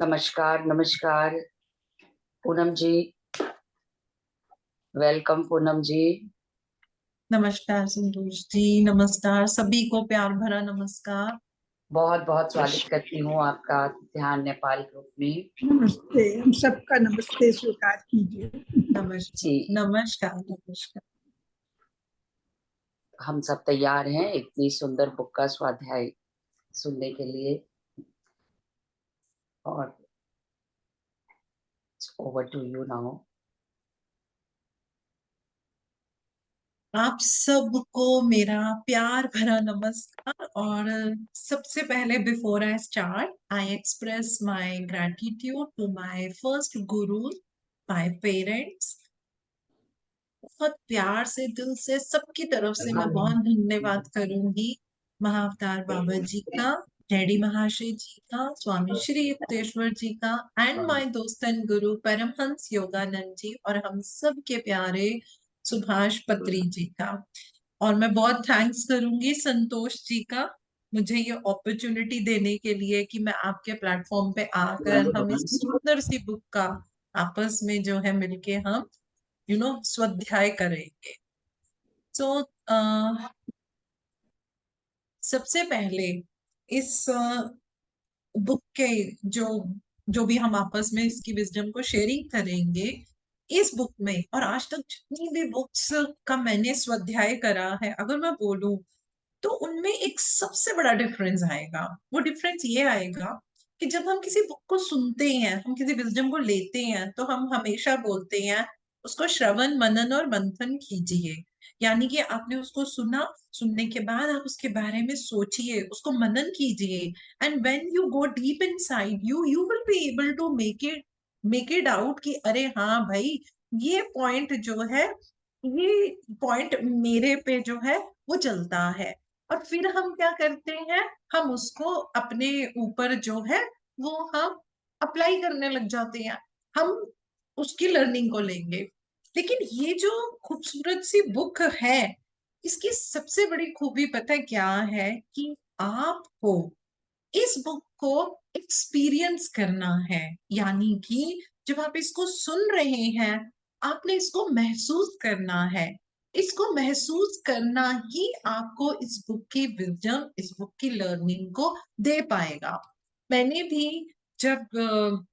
नमस्कार, नमस्कार पूनम जी। वेलकम पूनम जी। नमस्कार संतोष जी। नमस्कार सभी को, प्यार भरा नमस्कार। बहुत बहुत स्वागत करती हूँ आपका ध्यान नेपाल ग्रुप में। नमस्ते, हम सबका नमस्ते स्वीकार कीजिए। नमस्कार जी, नमस्कार नमस्कार। हम सब तैयार हैं इतनी सुंदर बुक का स्वाध्याय सुनने के लिए। और ओवर टू यू नाउ। आप सबको मेरा प्यार भरा नमस्कार। और सबसे पहले, before I start, I express my gratitude to my first guru, my parents. बहुत प्यार से, दिल से, सबकी तरफ से मैं बहुत धन्यवाद करूंगी महाअवतार बाबा जी का, डैडी महाशय जी का, स्वामी श्री युक्तेश्वर जी का, एंड माय दोस्त एंड गुरु परमहंस योगानंद जी, और हम सब के प्यारे सुभाष पत्री जी का। और मैं बहुत थैंक्स करूंगी संतोष जी का, मुझे ये अपॉर्चुनिटी देने के लिए कि मैं आपके प्लेटफॉर्म पे आकर हम इस सुंदर सी बुक का आपस में जो है मिलके हम स्वाध्याय करेंगे। तो सबसे पहले इस बुक के जो जो भी हम आपस में इसकी विजडम को शेयरिंग करेंगे इस बुक में, और आज तक जितनी भी बुक्स का मैंने स्वाध्याय करा है, अगर मैं बोलूं तो उनमें एक सबसे बड़ा डिफरेंस आएगा। वो डिफरेंस ये आएगा कि जब हम किसी बुक को सुनते हैं, हम किसी विजडम को लेते हैं, तो हम हमेशा बोलते हैं उसको श्रवण मनन और मंथन कीजिए। यानी कि आपने उसको सुना, सुनने के बाद आप उसके बारे में सोचिए, उसको मनन कीजिए। And when you go deep inside you will be able to make it out कि अरे हाँ भाई, ये पॉइंट जो है, ये पॉइंट मेरे पे जो है वो चलता है। और फिर हम क्या करते हैं, हम उसको अपने ऊपर जो है वो हम अप्लाई करने लग जाते हैं, हम उसकी लर्निंग को लेंगे। लेकिन ये जो खूबसूरत सी बुक है, इसकी सबसे बड़ी खूबी पता है क्या है, कि आपको इस बुक को एक्सपीरियंस करना है। यानी कि जब आप इसको सुन रहे हैं, आपने इसको महसूस करना है। इसको महसूस करना ही आपको इस बुक की विजडम, इस बुक की लर्निंग को दे पाएगा। मैंने भी जब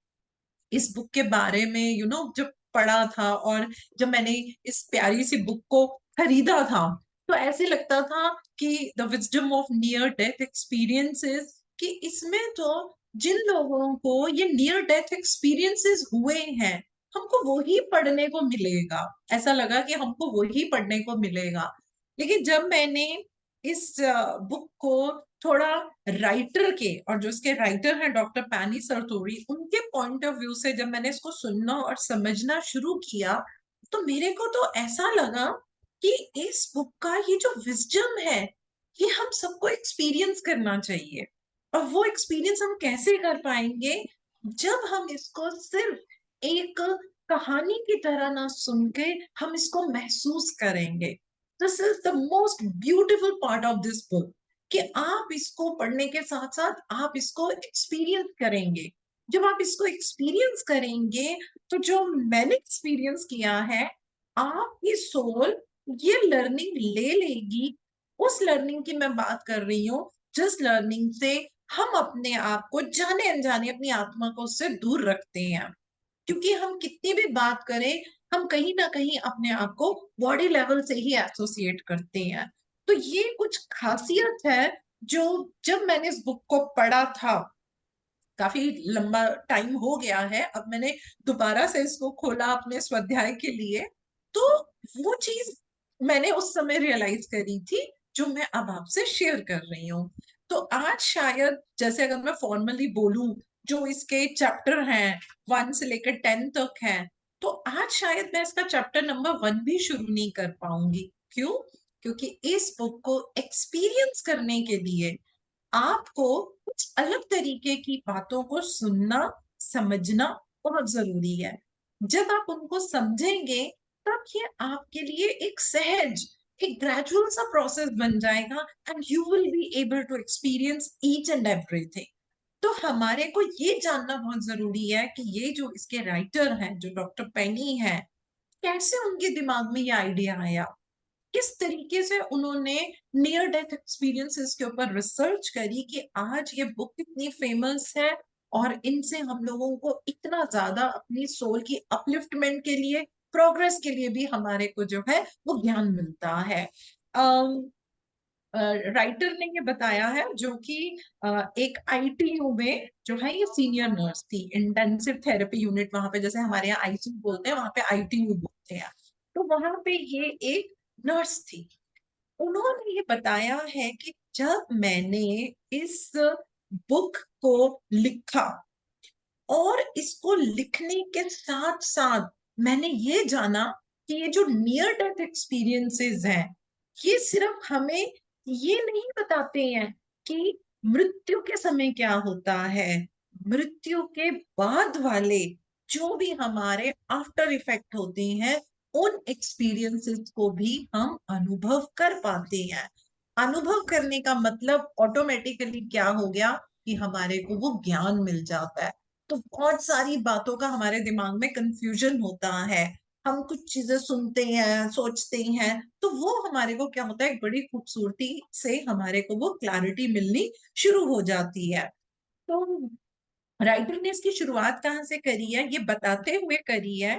इस बुक के बारे में जब पढ़ा था, और जब मैंने इस प्यारी सी बुक को खरीदा था, तो ऐसे लगता था कि the wisdom of near death experiences, कि इसमें तो जिन लोगों को ये नियर डेथ एक्सपीरियंसेस हुए हैं, हमको वही पढ़ने को मिलेगा। ऐसा लगा कि हमको वही पढ़ने को मिलेगा। लेकिन जब मैंने इस बुक को थोड़ा राइटर के, और जो इसके राइटर हैं डॉक्टर पैनी सरतोरी, उनके पॉइंट ऑफ व्यू से जब मैंने इसको सुनना और समझना शुरू किया, तो मेरे को तो ऐसा लगा कि इस बुक का ये जो विजडम है, ये हम सबको एक्सपीरियंस करना चाहिए। और वो एक्सपीरियंस हम कैसे कर पाएंगे, जब हम इसको सिर्फ एक कहानी की तरह ना सुन के हम इसको महसूस करेंगे। This is the most beautiful part of this book, कि आप इसको पढ़ने के साथ साथ आप इसको एक्सपीरियंस करेंगे। जब आप इसको एक्सपीरियंस करेंगे, तो जो मैंने एक्सपीरियंस किया है, आपकी सोल ये लर्निंग ले लेगी। उस लर्निंग की मैं बात कर रही हूँ, जिस लर्निंग से हम अपने आप को जाने अनजाने, अपनी आत्मा को उससे दूर रखते हैं। क्योंकि हम कितनी भी बात करें, हम कहीं ना कहीं अपने आप को बॉडी लेवल से ही एसोसिएट करते हैं। तो ये कुछ खासियत है जो, जब मैंने इस बुक को पढ़ा था, काफी लंबा टाइम हो गया है, अब मैंने दोबारा से इसको खोला अपने स्वाध्याय के लिए, तो वो चीज मैंने उस समय रियलाइज करी थी, जो मैं अब आपसे शेयर कर रही हूँ। तो आज शायद, जैसे अगर मैं फॉर्मली बोलूं, जो इसके चैप्टर हैं 1 से लेकर 10 तक हैं, तो आज शायद मैं इसका चैप्टर नंबर 1 भी शुरू नहीं कर पाऊंगी। क्यों? क्योंकि इस बुक को एक्सपीरियंस करने के लिए आपको कुछ अलग तरीके की बातों को सुनना, समझना बहुत जरूरी है। जब आप उनको समझेंगे, तब ये आपके लिए एक सहज, एक ग्रेजुअल सा प्रोसेस बन जाएगा, and you will be able to experience each and everything. तो हमारे को ये जानना बहुत जरूरी है कि ये जो इसके राइटर हैं, जो डॉक्टर पेनी है, कैसे उनके दिमाग में ये आइडिया आया, किस तरीके से उन्होंने नियर डेथ एक्सपीरियंसेस के ऊपर रिसर्च करी कि आज ये बुक कितनी फेमस है और इनसे हम लोगों को इतना ज्यादा अपनी सोल की अपलिफ्टमेंट के लिए, प्रोग्रेस के लिए भी हमारे को जो है वो ज्ञान मिलता है। राइटर ने ये बताया है, जो कि एक आईटीयू में जो है ये सीनियर नर्स थी, इंटेंसिव थेरेपी यूनिट, वहां पे जैसे हमारे यहाँ आईसीयू बोलते हैं, वहां पे आईटीयू बोलते हैं। तो वहां पे ये एक नर्स थी। उन्होंने ये बताया है कि जब मैंने इस बुक को लिखा और इसको लिखने के साथ साथ मैंने ये जाना कि ये जो नियर डेथ एक्सपीरियंसेस हैं, ये सिर्फ हमें ये नहीं बताते हैं कि मृत्यु के समय क्या होता है, मृत्यु के बाद वाले जो भी हमारे आफ्टर इफेक्ट होते हैं, उन एक्सपीरियंसेस को भी हम अनुभव कर पाते हैं। अनुभव करने का मतलब ऑटोमेटिकली क्या हो गया कि हमारे को वो ज्ञान मिल जाता है। तो बहुत सारी बातों का हमारे दिमाग में कंफ्यूजन होता है। हम कुछ चीजें सुनते हैं, सोचते हैं, तो वो हमारे को क्या होता है, एक बड़ी खूबसूरती से हमारे को वो क्लैरिटी मिलनी शुरू हो जाती है। तो राइटर ने इसकी शुरुआत कहाँ से करी है, ये बताते हुए करी है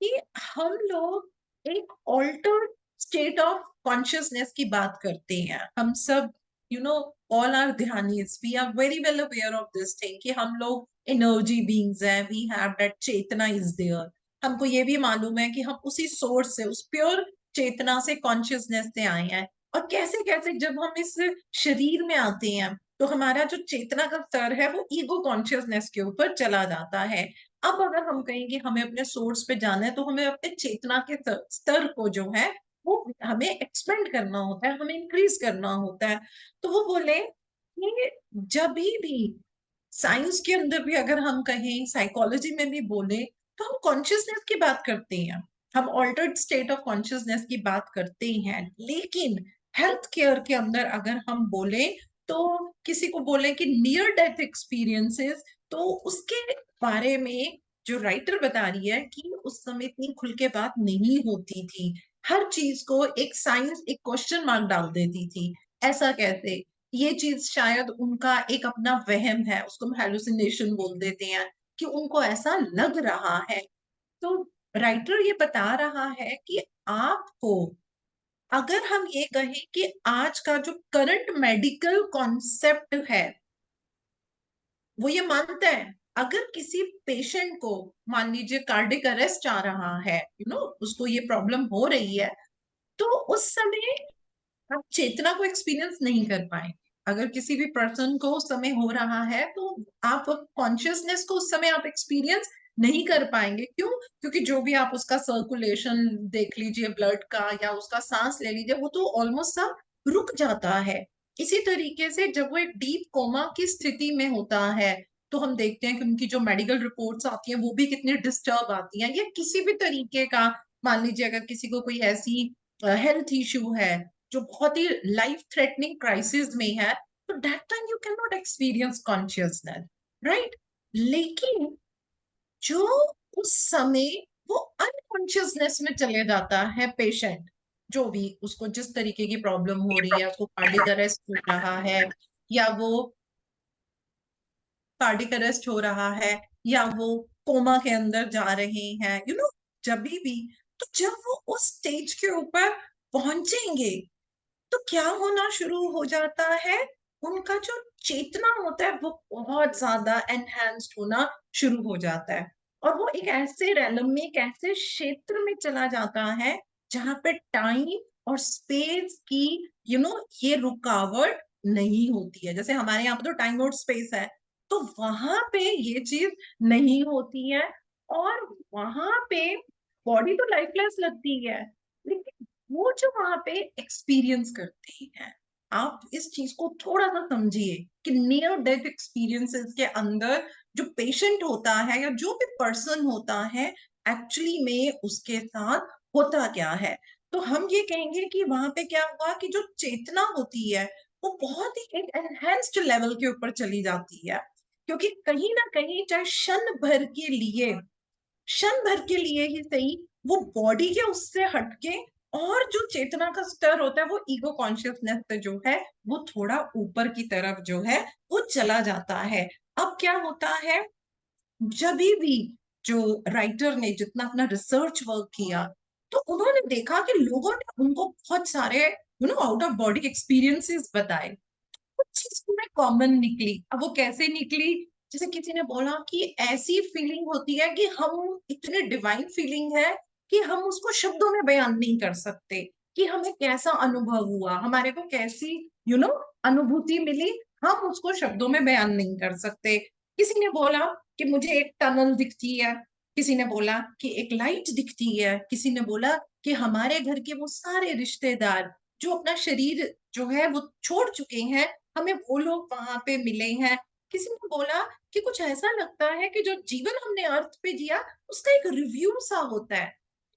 कि हम लोग एक ऑल्टर्ड स्टेट ऑफ कॉन्शियसनेस की बात करते हैं। हम सब, यू नो, ऑल आर ध्यानीज, we are very well aware of this thing कि हम लोग एनर्जी बीइंग्स हैं, we have that chetna is there. हमको ये भी मालूम है कि हम उसी सोर्स से, उस प्योर चेतना से, कॉन्शियसनेस से आए हैं। और कैसे कैसे जब हम इस शरीर में आते हैं, तो हमारा जो चेतना का स्तर है वो ईगो कॉन्शियसनेस के ऊपर चला जाता है। अब अगर हम कहें कि हमें अपने सोर्स पे जाना है, तो हमें अपने चेतना के स्तर को जो है वो हमें एक्सपेंड करना होता है, हमें इंक्रीज करना होता है। तो वो बोले कि जब भी साइंस के अंदर भी अगर हम कहें, साइकोलॉजी में भी बोले, तो हम कॉन्शियसनेस की बात करते हैं, हम ऑल्टर्ड स्टेट ऑफ कॉन्शियसनेस की बात करते हैं। लेकिन हेल्थ केयर के अंदर अगर हम बोले, तो किसी को बोले कि नियर डेथ एक्सपीरियंसेस, तो उसके बारे में जो राइटर बता रही है कि उस समय इतनी खुल के बात नहीं होती थी। हर चीज को एक साइंस, एक क्वेश्चन मार्क डाल देती थी। ऐसा कैसे? ये चीज शायद उनका एक अपना वहम है, उसको हम हेलुसिनेशन बोल देते हैं, कि उनको ऐसा लग रहा है। तो राइटर ये बता रहा है कि आपको, अगर हम ये कहें कि आज का जो करंट मेडिकल कॉन्सेप्ट है वो ये मानता है, अगर किसी पेशेंट को मान लीजिए कार्डिक अरेस्ट आ रहा है, उसको ये प्रॉब्लम हो रही है, तो उस समय आप चेतना को एक्सपीरियंस नहीं कर पाएंगे। अगर किसी भी पर्सन को उस समय हो रहा है, तो आप कॉन्शियसनेस को उस समय आप एक्सपीरियंस नहीं कर पाएंगे। क्यों? क्योंकि जो भी आप उसका सर्कुलेशन देख लीजिए ब्लड का, या उसका सांस ले लीजिए, वो तो ऑलमोस्ट सब रुक जाता है। इसी तरीके से जब वो एक डीप कोमा की स्थिति में होता है, तो हम देखते हैं कि उनकी जो मेडिकल रिपोर्ट्स आती हैं वो भी कितनी डिस्टर्ब आती हैं, या किसी भी तरीके का, मान लीजिए अगर किसी को कोई ऐसी हेल्थ इश्यू है जो बहुत ही लाइफ थ्रेटनिंग क्राइसिस में है, तो that time you can not experience consciousness, right? लेकिन जो उस समय वो अनकॉन्शियसनेस में चले जाता है पेशेंट, जो भी उसको जिस तरीके की प्रॉब्लम हो रही है, उसको कार्डिक अरेस्ट हो रहा है, या वो कार्डिक अरेस्ट हो रहा है, या वो कोमा के अंदर जा रहे हैं, जब भी, तो जब वो उस स्टेज के ऊपर पहुंचेंगे, तो क्या होना शुरू हो जाता है, उनका जो चेतना होता है वो बहुत ज्यादा एनहेंस्ड होना शुरू हो जाता है। और वो एक ऐसे रैलम में, एक ऐसे क्षेत्र में चला जाता है जहां पे टाइम और स्पेस की ये रुकावट नहीं होती है। जैसे हमारे यहाँ पे तो टाइम और स्पेस है, तो वहां पे ये चीज नहीं होती है। और वहां पे बॉडी तो लाइफलेस लगती है, लेकिन वो जो वहां पे एक्सपीरियंस करते हैं, आप इस चीज को थोड़ा सा समझिए कि नियर डेथ एक्सपीरियंसेस के अंदर जो पेशेंट होता है या जो भी पर्सन होता है, एक्चुअली में उसके साथ होता क्या है। तो हम ये कहेंगे कि वहां पे क्या हुआ कि जो चेतना होती है वो बहुत ही एक एनहेंस्ड लेवल के ऊपर चली जाती है। क्योंकि कहीं ना कहीं चाहे क्षण भर के लिए ही सही, वो बॉडी के उससे हटके और जो चेतना का स्तर होता है वो ईगो कॉन्शियसनेस से जो है वो थोड़ा ऊपर की तरफ जो है वो चला जाता है। अब क्या होता है, जब भी जो राइटर ने जितना अपना रिसर्च वर्क किया तो उन्होंने देखा कि लोगों ने उनको बहुत सारे आउट ऑफ बॉडी एक्सपीरियंसेस बताए। कुछ चीज में कॉमन निकली। अब वो कैसे निकली, जैसे किसी ने बोला कि ऐसी फीलिंग होती है कि हम इतने डिवाइन फीलिंग है कि हम उसको शब्दों में बयान नहीं कर सकते, कि हमें कैसा अनुभव हुआ, हमारे को कैसी अनुभूति मिली, हम उसको शब्दों में बयान नहीं कर सकते। किसी ने बोला कि मुझे एक टनल दिखती है, किसी ने बोला कि एक लाइट दिखती है, किसी ने बोला कि हमारे घर के वो सारे रिश्तेदार जो अपना शरीर जो है वो छोड़ चुके हैं, हमें वो लोग वहां पे मिले हैं। किसी ने बोला कि कुछ ऐसा लगता है कि जो जीवन हमने अर्थ पे जिया उसका एक रिव्यू सा होता है।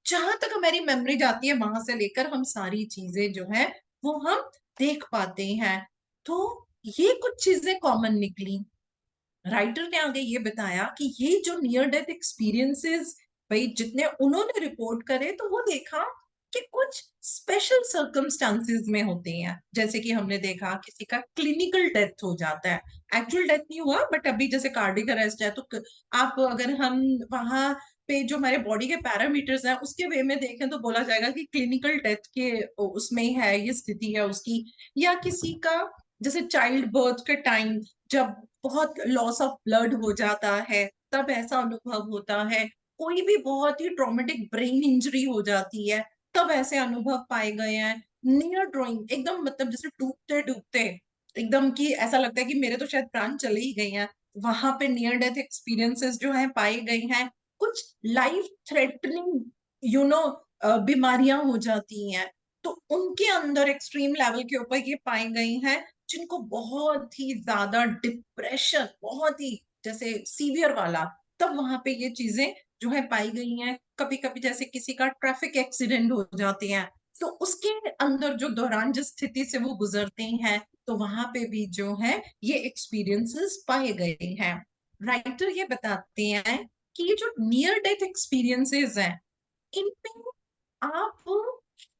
जहां तक हमारी मेमोरी जाती है वहां से लेकर हम सारी चीजें जो है वो हम देख पाते हैं। तो ये कुछ चीजें कॉमन निकली। राइटर ने आगे ये बताया कि ये जो नियर डेथ एक्सपीरियंसेस भाई जितने उन्होंने रिपोर्ट करे तो वो देखा कि कुछ स्पेशल सर्कमस्टांसेस में होते हैं। जैसे कि हमने देखा किसी का क्लिनिकल डेथ हो जाता है, एक्चुअल डेथ नहीं हुआ बट अभी जैसे कार्डियक अरेस्ट है तो आप अगर हम वहां पे जो हमारे बॉडी के पैरामीटर्स हैं उसके वे में देखें तो बोला जाएगा कि क्लिनिकल डेथ के उसमें है, ये स्थिति है उसकी। या किसी का जैसे चाइल्ड बर्थ के टाइम जब बहुत लॉस ऑफ ब्लड हो जाता है तब ऐसा अनुभव होता है। कोई भी बहुत ही ट्रॉमेटिक ब्रेन इंजरी हो जाती है तब ऐसे अनुभव पाए गए हैं। नियर ड्रॉइंग एकदम मतलब जैसे डूबते डूबते एकदम कि ऐसा लगता है कि मेरे तो शायद प्राण चले ही गए हैं, वहां पे नियर डेथ एक्सपीरियंसेस जो है पाए गए हैं। कुछ लाइफ थ्रेटनिंग यू नो बीमारियां हो जाती हैं तो उनके अंदर एक्सट्रीम लेवल के ऊपर ये पाई गई हैं। जिनको बहुत ही ज्यादा डिप्रेशन, बहुत ही जैसे सीवियर वाला, तब वहां पे ये चीजें जो है पाई गई हैं। कभी कभी जैसे किसी का ट्रैफिक एक्सीडेंट हो जाते हैं तो उसके अंदर जो दौरान जिस स्थिति से वो गुजरते हैं तो वहां पे भी जो है ये एक्सपीरियंसेस पाए गए हैं। राइटर ये बताते हैं कि ये जो नियर डेथ एक्सपीरियंसेस हैं इनपे आप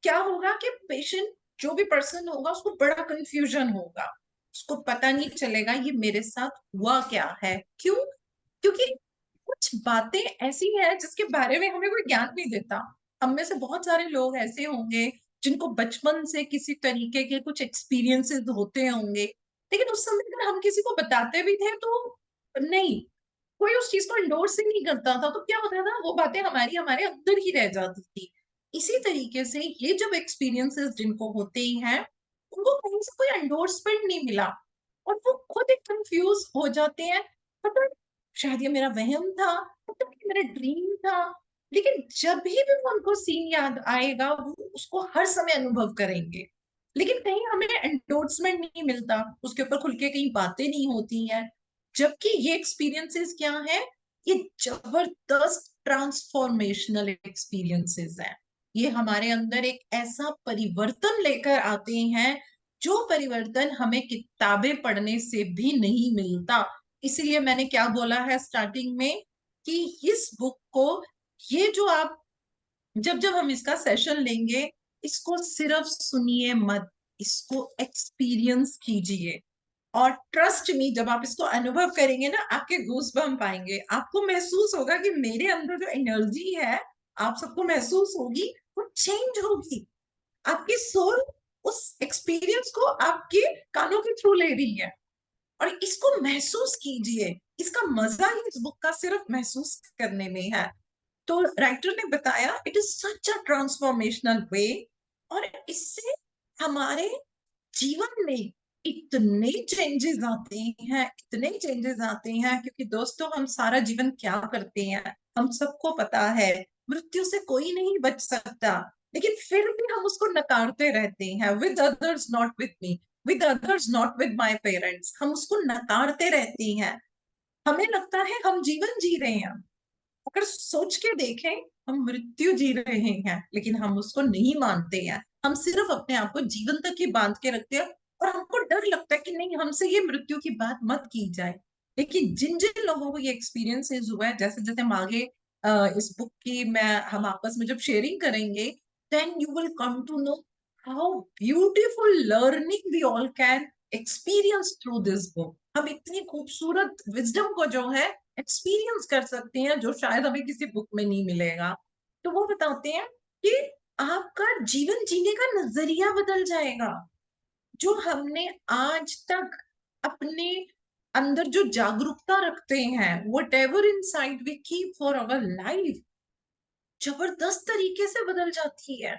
क्या होगा कि पेशेंट जो भी पर्सन होगा उसको बड़ा कंफ्यूजन होगा, उसको पता नहीं चलेगा ये मेरे साथ हुआ क्या है। क्यों? क्योंकि कुछ बातें ऐसी हैं जिसके बारे में हमें कोई ज्ञान नहीं देता। हम में से बहुत सारे लोग ऐसे होंगे जिनको बचपन से किसी तरीके के कुछ एक्सपीरियंसेस होते होंगे, लेकिन उस समय अगर हम किसी को बताते भी थे तो नहीं, कोई उस चीज को इंडोर्स ही नहीं करता था, तो क्या होता था वो बातें हमारी हमारे अंदर ही रह जाती थी। इसी तरीके से ये जब एक्सपीरियंसेस जिनको होते ही हैं उनको कहीं से कोई एंडोर्समेंट नहीं मिला और वो खुद एक कंफ्यूज हो जाते हैं। पता नहीं, शायद ये मेरा वहम था, पता नहीं मेरा ड्रीम था। लेकिन जब भी वो उनको सीन याद आएगा वो उसको हर समय अनुभव करेंगे, लेकिन कहीं हमें एंडोर्समेंट नहीं मिलता, उसके ऊपर खुल के कहीं बातें नहीं होती हैं। जबकि ये एक्सपीरियंसेस क्या है, ये जबरदस्त ट्रांसफॉर्मेशनल एक्सपीरियंसेस हैं। ये हमारे अंदर एक ऐसा परिवर्तन लेकर आते हैं जो परिवर्तन हमें किताबें पढ़ने से भी नहीं मिलता। इसीलिए मैंने क्या बोला है स्टार्टिंग में कि इस बुक को, ये जो आप जब जब हम इसका सेशन लेंगे इसको सिर्फ सुनिए मत, इसको एक्सपीरियंस कीजिए। और ट्रस्ट मी जब आप इसको अनुभव करेंगे ना आपके गूज बम्प आएंगे, आपको महसूस होगा कि मेरे अंदर जो एनर्जी है आप सबको महसूस होगी, वो चेंज होगी। आपकी सोल उस एक्सपीरियंस को आपके कानों के थ्रू ले रही है और इसको महसूस कीजिए। इसका मजा ही इस बुक का सिर्फ महसूस करने में है। तो राइटर ने बताया it is such a transformational way और इससे हमारे जीवन में इतने चेंजेस आते हैं, इतने चेंजेस आते हैं। क्योंकि दोस्तों हम सारा जीवन क्या करते हैं हम सबको पता है, मृत्यु से कोई नहीं बच सकता, लेकिन फिर भी हम उसको नकारते रहते हैं। With others not with me, with others not with my parents, हम उसको नकारते रहते हैं। हमें लगता है हम जीवन जी रहे हैं, अगर सोच के देखें हम मृत्यु जी रहे हैं, लेकिन हम उसको नहीं मानते हैं। हम सिर्फ अपने आप को जीवन तक ही बांध के रखते हैं और हमको डर लगता है कि नहीं हमसे ये मृत्यु की बात मत की जाए। लेकिन जिन जिन लोगों को ये एक्सपीरियंसेस हुआ है, जैसे जैसे हम आगे इस बुक की मैं हम आपस में जब शेयरिंग करेंगे, then you will come to know how beautiful learning we all can experience through this book. हम इतनी खूबसूरत विजडम को जो है एक्सपीरियंस कर सकते हैं जो शायद हमें किसी बुक में नहीं मिलेगा। तो वो बताते हैं कि आपका जीवन जीने का नजरिया बदल जाएगा। जो हमने आज तक अपने अंदर जो जागरूकता रखते हैं, whatever inside we keep for our life, जबरदस्त तरीके से बदल जाती है।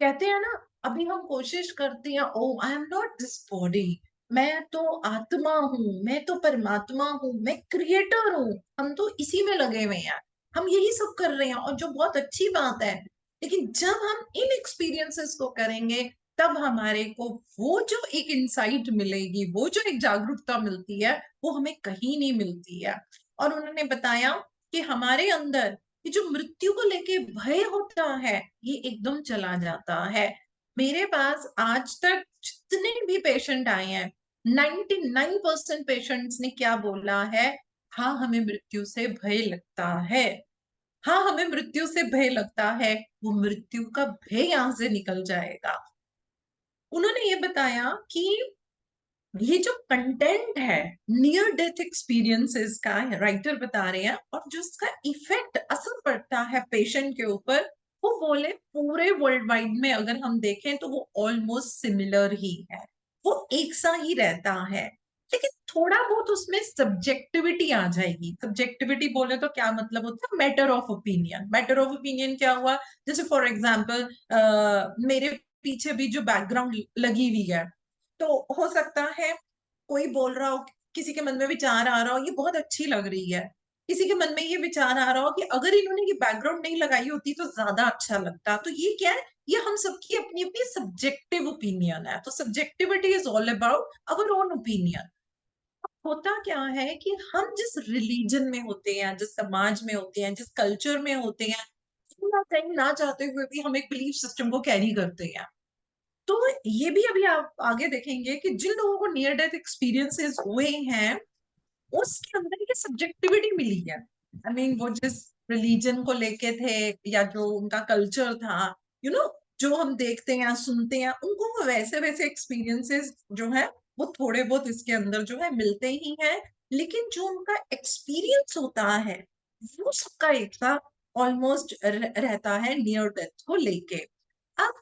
कहते हैं ना, अभी हम कोशिश करते हैं, oh I am not this body, मैं तो आत्मा हूं, मैं तो परमात्मा हूं, मैं क्रिएटर हूं। हम तो इसी में लगे हुए हैं, हम यही सब कर रहे हैं, और जो बहुत अच्छी बात है। लेकिन जब हम इन एक्सपीरियंसेस को करेंगे, तब हमारे को वो जो एक इंसाइट मिलेगी, वो जो एक जागरूकता मिलती है, वो हमें कहीं नहीं मिलती है। और उन्होंने बताया कि हमारे अंदर ये जो मृत्यु को लेके भय होता है, ये एकदम चला जाता है। मेरे पास आज तक जितने भी पेशेंट आए हैं, 99% पेशेंट्स ने क्या बोला है? हाँ, हमें मृत्यु से भय लगता है। हाँ, हमें मृत्यु से भय लगता है। वो मृत्यु का भय यहां से निकल जाएगा। उन्होंने ये बताया कि ये जो कंटेंट है नियर डेथ एक्सपीरियंसेस का, राइटर बता रहे हैं, और जो इसका इफेक्ट असर पड़ता है पेशेंट के ऊपर, वो बोले पूरे वर्ल्ड वाइड में अगर हम देखें तो वो ऑलमोस्ट सिमिलर ही है, वो एक सा ही रहता है। लेकिन थोड़ा बहुत उसमें सब्जेक्टिविटी आ जाएगी। सब्जेक्टिविटी बोले तो क्या मतलब होता है? Matter of opinion. Matter of opinion क्या हुआ? जैसे फॉर एग्जाम्पल मेरे पीछे भी जो बैकग्राउंड लगी हुई है, तो हो सकता है कोई बोल रहा हो, किसी के मन में विचार आ रहा हो, ये बहुत अच्छी लग रही है। किसी के मन में ये विचार आ रहा हो कि अगर इन्होंने ये बैकग्राउंड नहीं लगाई होती तो ज्यादा अच्छा लगता। तो ये क्या है? ये हम सबकी अपनी अपनी सब्जेक्टिव ओपिनियन है। तो subjectivity is all about our own opinion. होता क्या है कि हम जिस रिलीजन में होते हैं, जिस समाज में होते हैं, जिस कल्चर में होते हैं, कहीं ना चाहते हुए भी हम एक बिलीफ सिस्टम को कैरी करते हैं। तो ये भी अभी आप आगे देखेंगे कि जिन लोगों को नियर डेथ एक्सपीरियंसेस हुए हैं, उसके अंदर ये सब्जेक्टिविटी मिली है। आई मीन वो जिस रिलीजन को लेके थे, या जो उनका कल्चर था, जो हम देखते हैं सुनते हैं, उनको वो वैसे वैसे एक्सपीरियंसेस जो है वो थोड़े बहुत इसके अंदर जो है मिलते ही हैं। लेकिन जो उनका एक्सपीरियंस होता है, वो सबका एक सा ऑलमोस्ट रहता है नियर डेथ को लेके। अब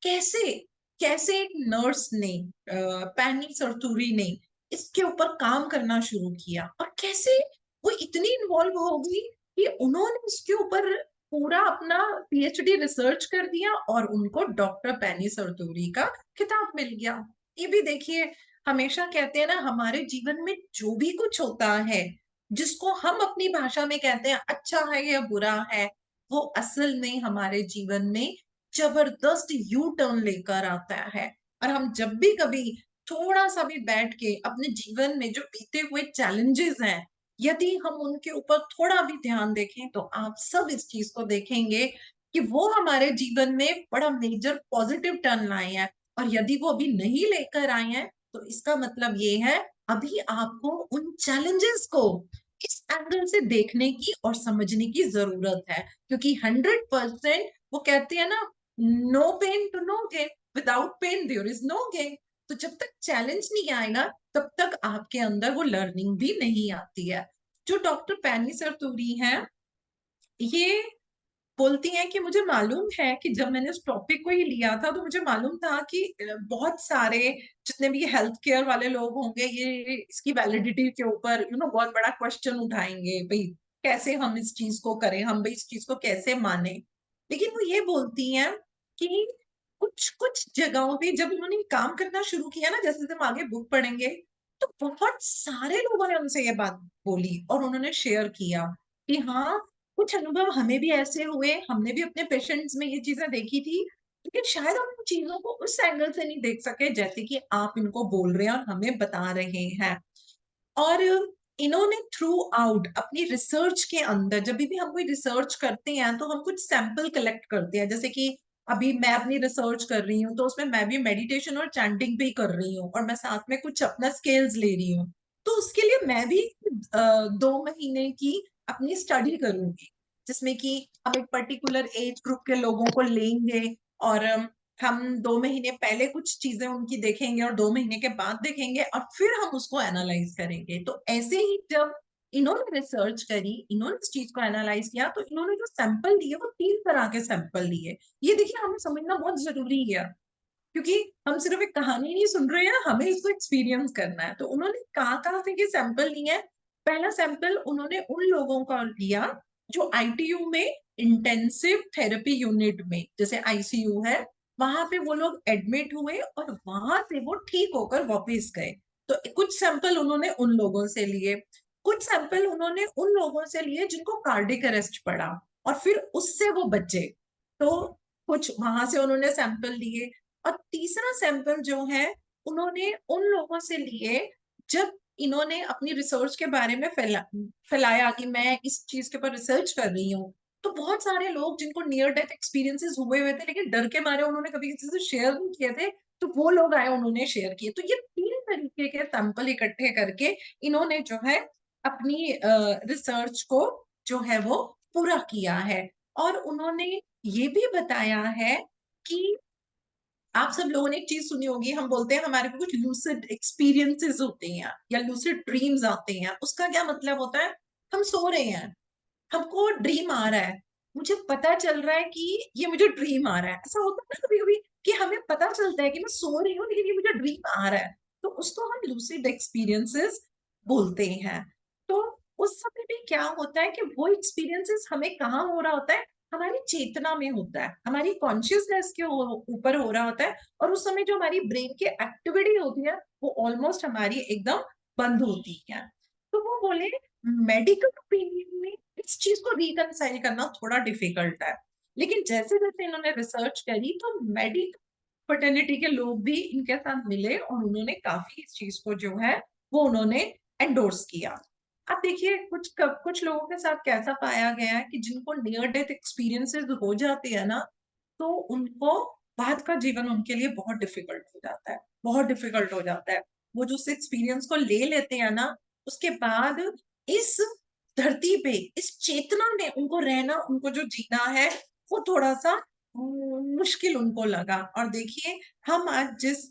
कैसे कैसे एक नर्स ने, पैनी सरतूरी ने इसके ऊपर काम करना शुरू किया, और कैसे वो इतनी इन्वॉल्व हो गई कि उन्होंने इसके ऊपर पूरा अपना पीएचडी रिसर्च कर दिया, और उनको डॉक्टर पैनी सरतूरी का खिताब मिल गया। ये भी देखिए, हमेशा कहते हैं ना, हमारे जीवन में जो भी कुछ होता है, जिसको हम अपनी भाषा में कहते हैं अच्छा है या बुरा है, वो असल में हमारे जीवन में जबरदस्त यू टर्न लेकर आता है। और हम जब भी कभी थोड़ा सा भी बैठ के अपने जीवन में जो बीते हुए चैलेंजेस हैं, यदि हम उनके ऊपर थोड़ा भी ध्यान देखें, तो आप सब इस चीज को देखेंगे कि वो हमारे जीवन में बड़ा मेजर पॉजिटिव टर्न लाए हैं। और यदि वो अभी नहीं लेकर आए हैं, तो इसका मतलब ये है, अभी आपको उन चैलेंजेस को इस एंगल से देखने की और समझने की जरूरत है। क्योंकि 100%, वो कहते हैं ना, no pain to no gain, without pain there is no gain. तो जब तक चैलेंज नहीं आएगा, तब तक आपके अंदर वो लर्निंग भी नहीं आती है। जो डॉक्टर पैनी सरतूरी हैं, ये बोलती हैं कि मुझे मालूम है कि जब मैंने इस टॉपिक को ही लिया था, तो मुझे मालूम था कि बहुत सारे जितने भी हेल्थ केयर वाले लोग होंगे, ये इसकी वैलिडिटी के ऊपर बहुत बड़ा क्वेश्चन उठाएंगे, भाई कैसे हम इस चीज को करें, हम भाई इस चीज को कैसे माने। लेकिन वो ये बोलती हैं कि कुछ कुछ जगहों पे जब उन्होंने काम करना शुरू किया ना, जैसे हम आगे बुक पढ़ेंगे, तो बहुत सारे लोगों ने उनसे ये बात बोली, और उन्होंने शेयर किया कि हाँ, कुछ अनुभव हमें भी ऐसे हुए, हमने भी अपने पेशेंट्स में ये चीजें देखी थी, लेकिन शायद हम इन चीजों को उस एंगल से नहीं देख सके जैसे कि आप इनको बोल रहे हैं और हमें बता रहे हैं। और इन्होंने थ्रू आउट अपनी रिसर्च के अंदर, जब भी हम कोई रिसर्च करते हैं, तो हम कुछ सैंपल कलेक्ट करते हैं। जैसे कि अभी मैं अपनी रिसर्च कर रही हूँ, तो उसमें मैं भी मेडिटेशन और चैंटिंग भी कर रही हूँ, और मैं साथ में कुछ अपना स्केल्स ले रही हूँ। तो उसके लिए मैं भी 2 महीने की अपनी स्टडी करूंगी, जिसमें कि हम एक पर्टिकुलर एज ग्रुप के लोगों को लेंगे और हम 2 महीने पहले कुछ चीजें उनकी देखेंगे और 2 महीने के बाद देखेंगे और फिर हम उसको एनालाइज करेंगे। तो ऐसे ही जब इन्होंने रिसर्च करी, इन्होंने इस चीज को एनालाइज किया, तो इन्होंने जो सैंपल लिए वो 3 तरह के सैंपल लिए। ये देखिए हमें समझना बहुत जरूरी है, क्योंकि हम सिर्फ एक कहानी नहीं सुन रहे हैं, हमें इसको एक्सपीरियंस करना है। तो उन्होंने कहाँ कहाँ से ये सैंपल लिए हैं? पहला सैंपल उन्होंने उन लोगों का लिया जो आईटीयू में, इंटेंसिव थेरेपी यूनिट में, जैसे आईसीयू है, वहां पे वो लोग एडमिट हुए और वहां से वो ठीक होकर वापस गए। तो कुछ सैंपल उन्होंने उन लोगों से लिए, कुछ सैंपल उन्होंने उन लोगों से लिए जिनको कार्डिक अरेस्ट पड़ा और फिर उससे वो बचे, तो कुछ वहां से उन्होंने सैंपल लिए। और तीसरा सैंपल जो है उन्होंने उन लोगों से लिए जब इन्होंने अपनी रिसर्च के बारे में फैलाया कि मैं इस चीज के ऊपर रिसर्च कर रही हूँ। तो बहुत सारे लोग जिनको नियर डेथ एक्सपीरियंसेस हुए हुए थे लेकिन डर के मारे उन्होंने कभी किसी से शेयर नहीं किए थे, तो वो लोग आए, उन्होंने शेयर किए। तो ये 3 तरीके के सैंपल इकट्ठे करके इन्होंने जो है अपनी रिसर्च को जो है वो पूरा किया है। और उन्होंने ये भी बताया है कि आप सब लोगों ने एक चीज सुनी होगी, हम बोलते हैं हमारे को कुछ लूसिड एक्सपीरियंसेस होते हैं या लूसिड ड्रीम्स आते हैं। उसका क्या मतलब होता है? हम सो रहे हैं, हमको ड्रीम आ रहा है, मुझे पता चल रहा है कि ये मुझे ड्रीम आ रहा है। ऐसा होता है ना कभी कभी कि हमें पता चलता है कि मैं सो रही हूँ लेकिन ये मुझे ड्रीम आ रहा है, तो उसको हम लूसिड एक्सपीरियंसेस बोलते हैं। तो उस समय भी क्या होता है कि वो एक्सपीरियंसेस हमें कहाँ हो रहा होता है? हमारी चेतना में होता है, हमारी कॉन्शियसनेस के ऊपर हो रहा होता है। और उस समय जो हमारी ब्रेन की एक्टिविटी होती है वो ऑलमोस्ट हमारी एकदम बंद होती है। तो वो बोले मेडिकल ओपिनियन में इस चीज को रिकंसाइल करना थोड़ा डिफिकल्ट है, लेकिन जैसे जैसे इन्होंने रिसर्च करी तो मेडिकल फर्टिलिटी के लोग भी इनके साथ मिले और उन्होंने काफी इस चीज को जो है वो उन्होंने एंडोर्स किया। अब देखिए कुछ लोगों के साथ कैसा पाया गया है कि जिनको नियर डेथ एक्सपीरियंसेस हो जाते हैं ना, तो उनको बाद का जीवन उनके लिए बहुत डिफिकल्ट हो जाता है, बहुत डिफिकल्ट हो जाता है। वो जो उस एक्सपीरियंस को ले लेते हैं ना, उसके बाद इस धरती पे, इस चेतना में उनको रहना, उनको जो जीना है वो थोड़ा सा मुश्किल उनको लगा। और देखिए हम आज जिस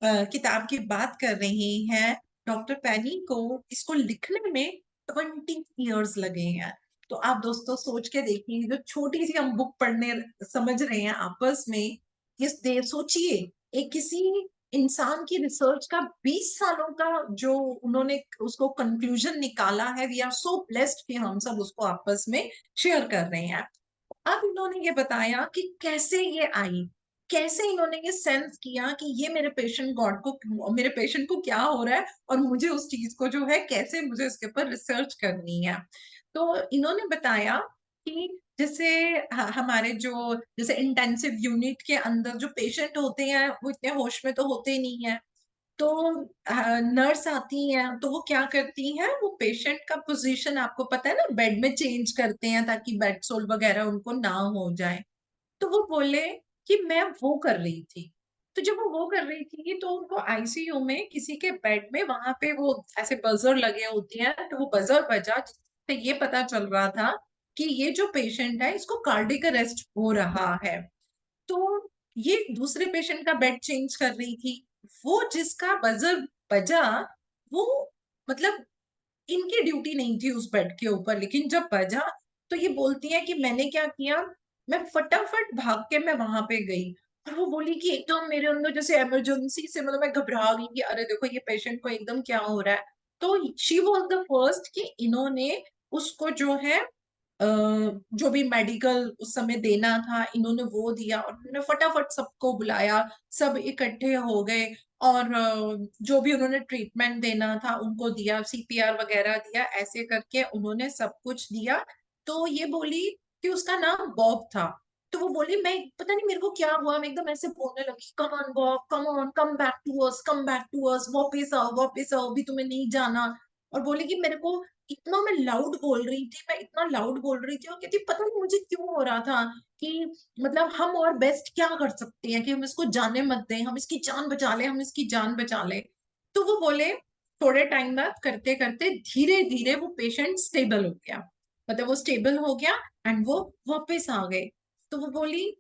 किताब की बात कर रहे हैं, डॉक्टर पैनी को इसको लिखने में 20 years लगे हैं। तो आप दोस्तों सोच के देखिए, जो छोटी सी हम बुक पढ़ने समझ रहे हैं आपस में, इस देर सोचिए एक किसी इंसान की रिसर्च का 20 सालों का जो उन्होंने उसको कंक्लूजन निकाला है। वी आर सो ब्लेस्ड कि हम सब उसको आपस में शेयर कर रहे हैं। अब इन्होंने ये बताया कि कैसे ये आई, कैसे इन्होंने ये सेंस किया कि ये मेरे पेशेंट को क्या हो रहा है और मुझे उस चीज को जो है कैसे मुझे इसके ऊपर रिसर्च करनी है। तो इन्होंने बताया कि जैसे हमारे जो जैसे इंटेंसिव यूनिट के अंदर जो पेशेंट होते हैं वो इतने होश में तो होते नहीं है। तो नर्स आती हैं तो वो क्या करती हैं, वो पेशेंट का पोजीशन आपको पता है ना बेड में चेंज करते हैं ताकि बेड सोल वगैरह उनको ना हो जाए। तो वो बोले कि मैं वो कर रही थी। तो जब वो कर रही थी तो उनको आईसीयू में किसी के बेड में वहां पे वो ऐसे बजर लगे होती हैं, तो वो बजर बजा जिससे ये पता चल रहा था कि ये जो पेशेंट है इसको कार्डिक अरेस्ट हो रहा है। तो ये दूसरे पेशेंट का बेड चेंज कर रही थी। वो जिसका बजर बजा, वो मतलब इनकी ड्यूटी नहीं थी उस बेड के ऊपर, लेकिन जब बजा तो ये बोलती है कि मैंने क्या किया, मैं फटाफट भाग के मैं वहां पे गई। और वो बोली कि एकदम मेरे अंदर जैसे इमरजेंसी से, मतलब मैं घबरा गई कि अरे देखो ये पेशेंट को एकदम क्या हो रहा है। तो शी वॉज द फर्स्ट कि इन्होंने उसको जो है जो भी मेडिकल उस समय देना था इन्होंने वो दिया और उन्होंने फटाफट सबको बुलाया, सब इकट्ठे हो गए और जो भी उन्होंने ट्रीटमेंट देना था उनको दिया, सीपीआर वगैरह दिया, ऐसे करके उन्होंने सब कुछ दिया। तो ये बोली कि उसका नाम बॉब था। तो वो बोली मैं पता नहीं मेरे को क्या हुआ, मैं एकदम ऐसे बोलने लगी, come on Bob, come on, come back to us, come back to us, वापस आओ, अभी तुम्हें नहीं जाना। और बोली कि मेरे को इतना मैं लाउड बोल रही थी, मैं इतना लाउड बोल रही थी और कहती पता नहीं मुझे क्यों हो रहा था कि मतलब हम और बेस्ट क्या कर सकते हैं कि हम इसको जाने मत दें, हम इसकी जान बचा ले, हम इसकी जान बचा ले। तो वो बोले थोड़े टाइम बाद करते करते धीरे धीरे वो पेशेंट स्टेबल हो गया, मतलब वो स्टेबल हो गया एंड वो वापस आ गए। तो वो बोली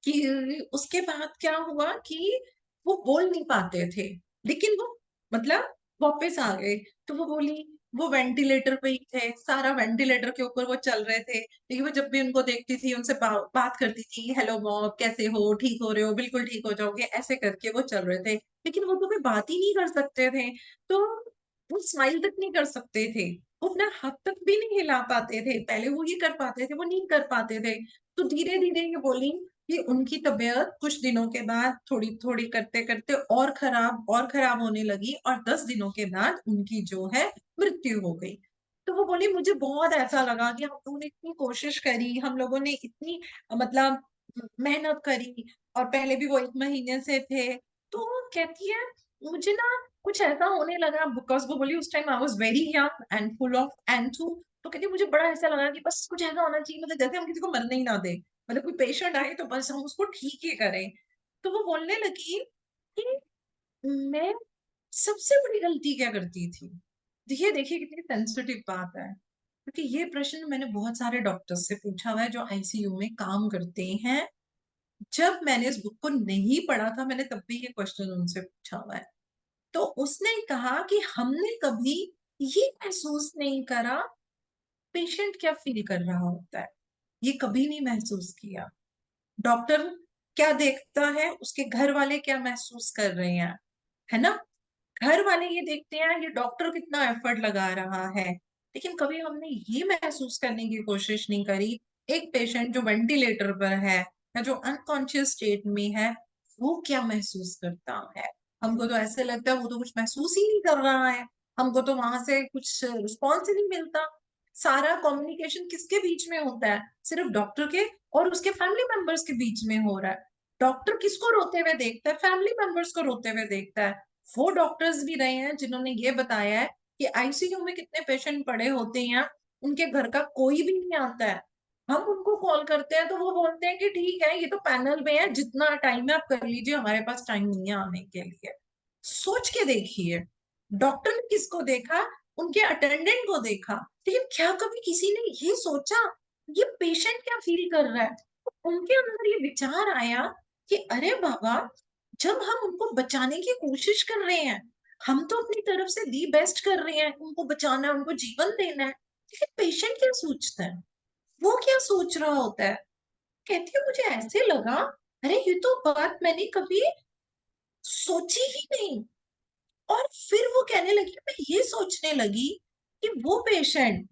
कि उसके बाद क्या हुआ कि वो बोल नहीं पाते थे, लेकिन वो मतलब वापस आ गए। तो वो बोली वो वेंटिलेटर पे ही थे, सारा वेंटिलेटर के ऊपर वो चल रहे थे, लेकिन वो जब भी उनको देखती थी उनसे बात करती थी, हेलो मॉम कैसे हो, ठीक हो रहे हो, बिल्कुल ठीक हो जाओगे, ऐसे करके वो चल रहे थे। लेकिन वो तो कोई बात ही नहीं कर सकते थे, तो वो स्माइल तक नहीं कर सकते थे, वो अपना हाथ तक भी नहीं हिला पाते थे। पहले वो ये कर पाते थे, वो नहीं कर पाते थे। तो धीरे धीरे ये बोली कि उनकी तबीयत कुछ दिनों के बाद थोड़ी थोड़ी करते करते और खराब होने लगी, और 10 दिनों के बाद उनकी जो है मृत्यु हो गई। तो वो बोली मुझे बहुत ऐसा लगा कि हम लोगों ने इतनी कोशिश करी, हम लोगों ने इतनी मतलब मेहनत करी, और पहले भी वो 1 महीने से थे। तो वो कहती है मुझे ना कुछ ऐसा होने लगा, बिकॉज वो बोली उस time I was very young and full of enthu. तो कहती है मुझे बड़ा ऐसा लगा कि बस कुछ ऐसा होना चाहिए, मतलब जैसे हम किसी को मरने ही ना दे, मतलब कोई पेशेंट आए तो बस हम उसको ठीक ही करें। तो वो बोलने लगी कि मैं सबसे बड़ी गलती क्या करती थी। देखिए देखिए कितनी सेंसिटिव बात है, क्योंकि ये प्रश्न मैंने बहुत सारे डॉक्टर्स से पूछा हुआ है जो आईसीयू में काम करते हैं। जब मैंने इस बुक को नहीं पढ़ा था, मैंने तब भी ये क्वेश्चन उनसे पूछा हुआ है। तो उसने कहा कि हमने कभी ये महसूस नहीं करा पेशेंट क्या फील कर रहा होता है, ये कभी नहीं महसूस किया। डॉक्टर क्या देखता है, उसके घर वाले क्या महसूस कर रहे हैं, है ना। घर वाले ये देखते हैं ये डॉक्टर कितना एफर्ट लगा रहा है, लेकिन कभी हमने ये महसूस करने की कोशिश नहीं करी एक पेशेंट जो वेंटिलेटर पर है या जो अनकॉन्शियस स्टेट में है वो क्या महसूस करता है। हमको तो ऐसे लगता है वो तो कुछ महसूस ही नहीं कर रहा है, हमको तो वहां से कुछ रिस्पॉन्स ही नहीं मिलता। सारा कम्युनिकेशन किसके बीच में होता है, सिर्फ डॉक्टर के और उसके फैमिली मेंबर्स के बीच में हो रहा है। डॉक्टर किसको रोते हुए देखता है, फैमिली मेंबर्स को रोते हुए देखता है। वो डॉक्टर्स भी रहे हैं जिन्होंने ये बताया है कि आईसीयू में कितने पेशेंट पड़े होते हैं, उनके घर का कोई भी नहीं आता है। हम उनको कॉल करते हैं तो वो बोलते हैं कि ठीक है ये तो पैनल में है, जितना टाइम है आप कर लीजिए, हमारे पास टाइम नहीं है आने के लिए। सोच के देखिए, डॉक्टर ने किसको देखा, उनके अटेंडेंट को देखा, लेकिन क्या कभी किसी ने ये सोचा ये पेशेंट क्या फील कर रहा है। उनके अंदर ये विचार आया कि अरे बाबा, जब हम उनको बचाने की कोशिश कर रहे हैं, हम तो अपनी तरफ से दी बेस्ट कर रहे हैं, उनको बचाना है, उनको जीवन देना है, लेकिन पेशेंट क्या सोचता है, वो क्या सोच रहा होता है। कहती है मुझे ऐसे लगा अरे ये तो बात मैंने कभी सोची ही नहीं। और फिर वो कहने लगी, मैं ये सोचने लगी कि वो पेशेंट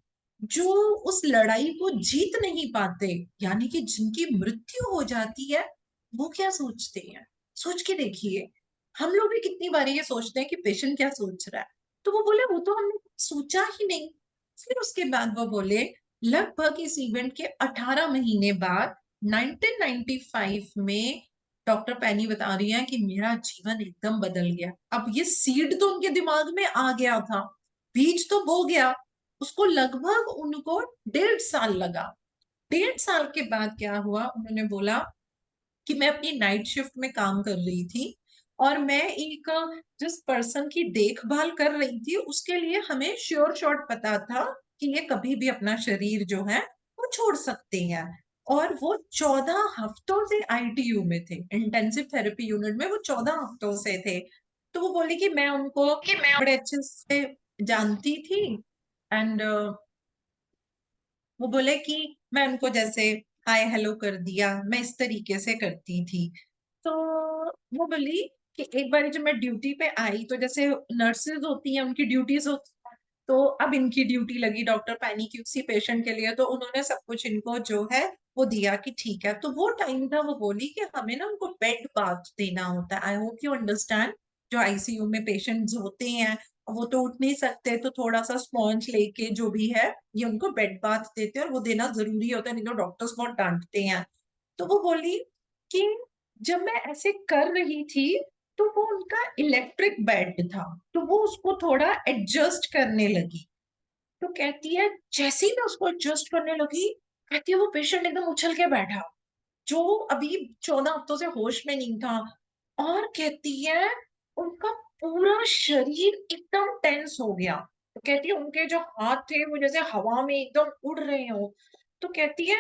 जो उस लड़ाई को जीत नहीं पाते, यानी कि जिनकी मृत्यु हो जाती है, वो क्या सोचते हैं। सोच के देखिए, हम लोग भी कितनी बार ये सोचते हैं कि पेशेंट क्या सोच रहा है। तो वो बोले वो तो हमने सोचा ही नहीं। फिर उसके बाद वो बोले लगभग इस इवेंट के 18 महीने बाद 1995 में डॉक्टर पैनी बता रही है कि मेरा जीवन एकदम बदल गया। अब ये सीड तो उनके दिमाग में आ गया था, बीज तो बो गया, उसको लगभग उनको 1.5 साल लगा। 1.5 साल के बाद क्या हुआ, उन्होंने बोला कि मैं अपनी नाइट शिफ्ट में काम कर रही थी, और मैं एक जिस पर्सन की देखभाल कर रही थी उसके लिए हमें श्योर शॉट पता था कि ये कभी भी अपना शरीर जो है वो छोड़ सकते हैं। और वो 14 हफ्तों से आईटीयू में थे, इंटेंसिव थेरेपी यूनिट में वो 14 हफ्तों से थे। तो वो बोली कि मैं उनको बड़े अच्छे से जानती थी, एंड वो बोले कि मैं उनको जैसे हाय हेलो कर दिया, मैं इस तरीके से करती थी। तो वो बोली कि एक बार जब मैं ड्यूटी पे आई तो जैसे नर्सेज होती हैं उनकी ड्यूटीज होती है, तो अब इनकी ड्यूटी लगी डॉक्टर पैनी की उसी पेशेंट के लिए, तो उन्होंने सब कुछ इनको जो है वो दिया कि ठीक है। तो वो टाइम था, वो बोली कि हमें ना उनको बेड बाथ देना होता है। आई होप यू अंडरस्टैंड, जो आईसीयू में पेशेंट्स होते हैं वो तो उठ नहीं सकते, तो थोड़ा सा स्पॉन्ज लेके जो भी है ये उनको बेड बाथ देते हैं, और वो देना जरूरी होता है, नहीं तो डॉक्टर्स बहुत डांटते हैं। तो वो बोली कि जब मैं ऐसे कर रही थी तो वो उनका इलेक्ट्रिक बेड था, तो वो उसको थोड़ा एडजस्ट करने लगी। तो कहती है जैसे ही मैं उसको एडजस्ट करने लगी, कहती है वो पेशेंट एकदम उछल के बैठा, जो अभी 14 हफ्तों से होश में नहीं था। और कहती है उनका पूरा शरीर एकदम टेंस हो गया। तो कहती है उनके जो हाथ थे वो जैसे हवा में एकदम उड़ रहे हो। तो कहती है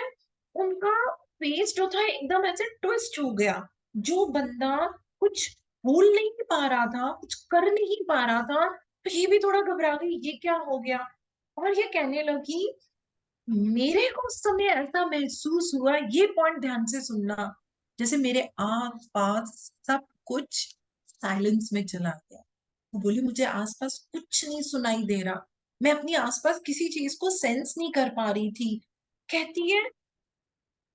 उनका फेस जो था एकदम ऐसे ट्विस्ट हो गया। जो बंदा कुछ बोल नहीं पा रहा था, कुछ कर नहीं पा रहा था, तो ये भी थोड़ा घबरा गई, ये क्या हो गया। और ये कहने लगी मेरे को उस समय ऐसा महसूस हुआ, ये पॉइंट ध्यान से सुनना, जैसे मेरे आस पास सब कुछ साइलेंस में चला गया। वो बोली मुझे आसपास कुछ नहीं सुनाई दे रहा, मैं अपनी आसपास किसी चीज को सेंस नहीं कर पा रही थी। कहती है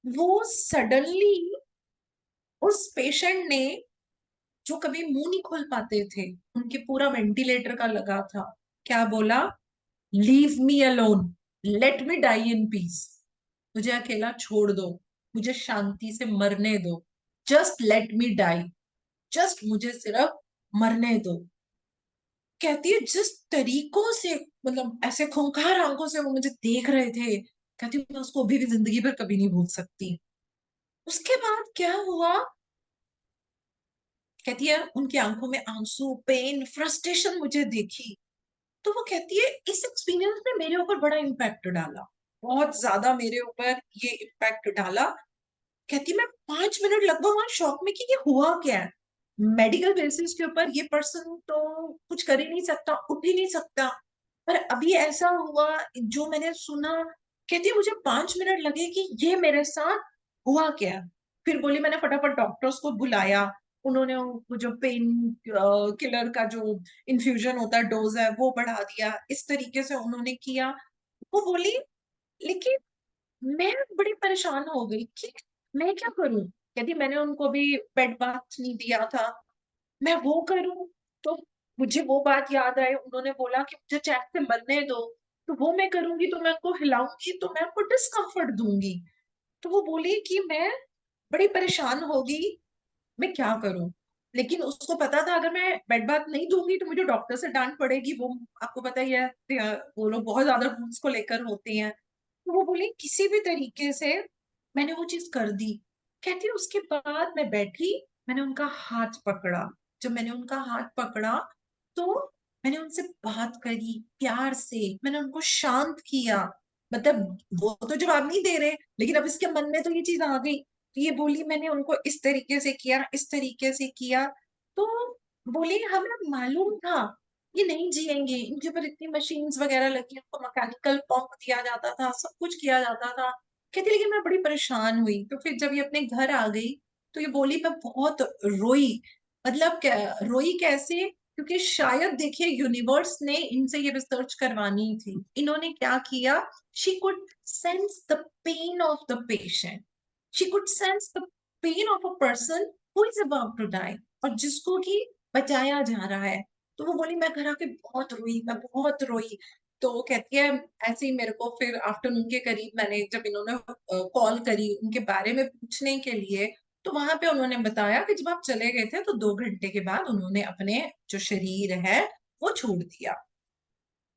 वो सडनली उस पेशेंट ने, जो कभी मुंह नहीं खोल पाते थे, उनके पूरा वेंटिलेटर का लगा था, क्या बोला, leave me alone, let me die in peace. मुझे अकेला छोड़ दो, मुझे शांति से मरने दो, just let me die, just मुझे सिर्फ मरने दो। कहती है जिस तरीकों से, मतलब ऐसे खूंखार आंखों से वो मुझे देख रहे थे, कहती है मैं उसको अभी भी जिंदगी भर कभी नहीं भूल सकती। उसके बाद क्या हुआ, कहती है उनकी आंखों में आंसू, पेन, फ्रस्ट्रेशन मुझे देखी। तो वो कहती है इस एक्सपीरियंस ने मेरे ऊपर बड़ा इम्पैक्ट डाला, बहुत ज्यादा मेरे ऊपर ये इम्पैक्ट डाला। कहती है मैं 5 मिनट लगभग वहां शॉक में कि ये हुआ क्या है। मेडिकल बेसिस के ऊपर ये पर्सन तो कुछ कर ही नहीं सकता, उठ ही नहीं सकता, पर अभी ऐसा हुआ जो मैंने सुना। कहती है मुझे 5 मिनट लगे कि ये मेरे साथ हुआ क्या। फिर बोली मैंने फटाफट डॉक्टर्स को बुलाया, उन्होंने वो जो पेन किलर का जो इन्फ्यूजन होता है, डोज है, वो बढ़ा दिया, इस तरीके से उन्होंने किया। वो बोली लेकिन मैं बड़ी परेशान हो गई कि मैं क्या करूं। कहती मैंने उनको भी बेड बाथ नहीं दिया था, मैं वो करूं। तो मुझे वो बात याद आई, उन्होंने बोला कि मुझे चैन से मरने दो, तो वो मैं करूंगी, तो मैं उनको हिलाऊंगी, तो मैं उनको डिस्कम्फर्ट दूंगी। तो वो बोली कि मैं बड़ी परेशान होगी, मैं क्या करूं। लेकिन उसको पता था अगर मैं बेड बाथ नहीं दूंगी तो मुझे डॉक्टर से डांट पड़ेगी, वो आपको पता ही है, वो लोग बहुत ज्यादा रूल्स को लेकर होते हैं। तो वो बोली किसी भी तरीके से मैंने वो चीज कर दी। कहती है उसके बाद मैं बैठी, मैंने उनका हाथ पकड़ा। जब मैंने उनका हाथ पकड़ा तो मैंने उनसे बात करी प्यार से, मैंने उनको शांत किया। मतलब वो तो जवाब नहीं दे रहे, लेकिन अब इसके मन में तो ये चीज आ गई। तो ये बोली मैंने उनको इस तरीके से किया, इस तरीके से किया। तो बोली हमें मालूम था ये नहीं जिएंगे, इनके ऊपर इतनी मशीन्स वगैरह लगी, इनको मैकेनिकल पंप दिया जाता था, सब कुछ किया जाता था। कहती लेकिन मैं बड़ी परेशान हुई। तो फिर जब ये अपने घर आ गई तो ये बोली मैं बहुत रोई। मतलब रोई कैसे, क्योंकि शायद देखिए यूनिवर्स ने इनसे ये रिसर्च करवानी थी। इन्होंने क्या किया, she could sense the pain of the patient, she could sense the pain of a person who is about to die, और जिसको कि बचाया जा रहा है। तो वो बोली मैं घर आके बहुत रोई, मैं बहुत रोई। तो कहती है ऐसे ही मेरे को फिर आफ्टरनून के करीब मैंने जब इन्होंने कॉल करी उनके बारे में पूछने के लिए, तो वहां पे उन्होंने बताया कि जब आप चले गए थे तो 2 घंटे के बाद उन्होंने अपने जो शरीर है वो छोड़ दिया।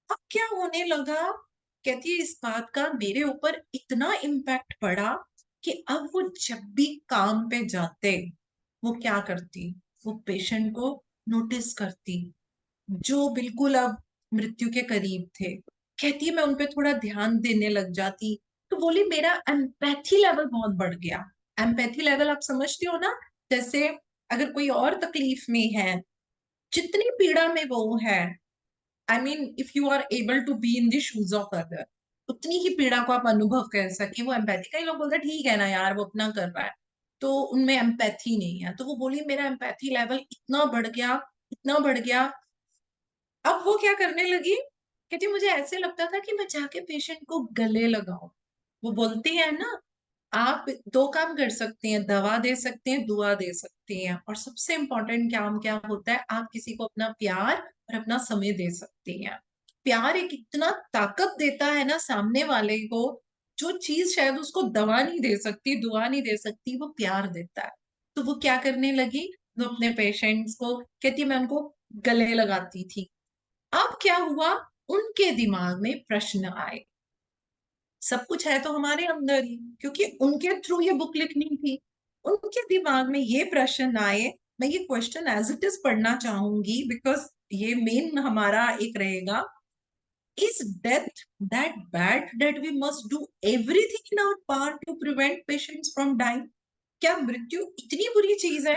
अब क्या होने लगा, कहती है इस बात का मेरे ऊपर इतना इम्पैक्ट पड़ा कि अब वो जब भी काम पे जाते वो क्या करती, वो पेशेंट को नोटिस करती जो बिल्कुल अब मृत्यु के करीब थे। कहती है मैं उनपे थोड़ा ध्यान देने लग जाती। तो बोली मेरा एम्पैथी लेवल बहुत बढ़ गया। एम्पैथी लेवल आप समझते हो ना, जैसे अगर कोई और तकलीफ में है, जितनी पीड़ा में वो है, I mean if you are able to be in the shoes of other, उतनी ही पीड़ा को आप अनुभव कर सके, वो एम्पैथी। कई लोग बोलते हैं ठीक है ना यार वो अपना कर रहा है, तो उनमें एम्पैथी नहीं है। तो वो बोली मेरा एम्पैथी लेवल इतना बढ़ गया, इतना बढ़ गया। अब वो क्या करने लगी, कहती मुझे ऐसे लगता था कि मैं जाके पेशेंट को गले लगाऊं। वो बोलती है ना, आप 2 काम कर सकते हैं, दवा दे सकते हैं, दुआ दे सकते हैं, और सबसे इम्पोर्टेंट काम क्या होता है, आप किसी को अपना प्यार और अपना समय दे सकते हैं। प्यार एक इतना ताकत देता है ना सामने वाले को, जो चीज शायद उसको दवा नहीं दे सकती, दुआ नहीं दे सकती, वो प्यार देता है। तो वो क्या करने लगी, वो अपने पेशेंट्स को कहती है मैं उनको गले लगाती थी। अब क्या हुआ, उनके दिमाग में प्रश्न आए। सब कुछ है तो हमारे अंदर ही, क्योंकि उनके थ्रू ये बुक लिखनी थी। उनके दिमाग में ये प्रश्न आए मैं ये क्वेश्चन एज इट इज पढ़ना चाहूंगी बिकॉज ये मेन हमारा एक रहेगा। Is death that bad that we must do everything in our power to prevent patients from dying? क्या मृत्यु इतनी बुरी चीज है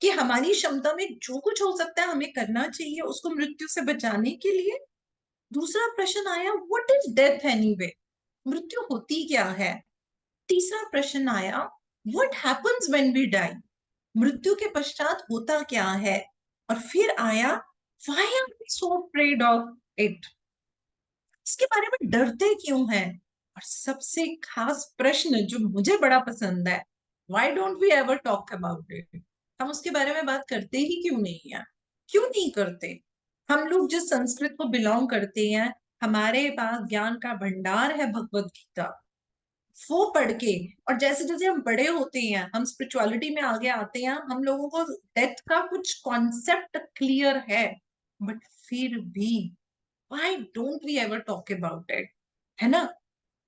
कि हमारी क्षमता में जो कुछ हो सकता है हमें करना चाहिए उसको मृत्यु से बचाने के लिए? दूसरा प्रश्न आया, व्हाट इज डेथ एनीवे? मृत्यु होती क्या है? तीसरा प्रश्न आया, what happens when we die? मृत्यु के पश्चात होता क्या है? और फिर आया, why are we so afraid of it? इसके बारे में डरते क्यों हैं? और सबसे खास प्रश्न जो मुझे बड़ा पसंद है, why don't we ever talk about it? हम उसके बारे में बात करते ही क्यों नहीं है? क्यों नहीं करते? हम लोग जिस संस्कृत को बिलोंग करते हैं, हमारे पास ज्ञान का भंडार है, भगवत गीता। वो पढ़ के और जैसे जैसे हम बड़े होते हैं, हम स्पिरिचुअलिटी में आगे आते हैं, हम लोगों को डेथ का कुछ कॉन्सेप्ट क्लियर है, बट फिर भी why don't we ever talk about it? है ना?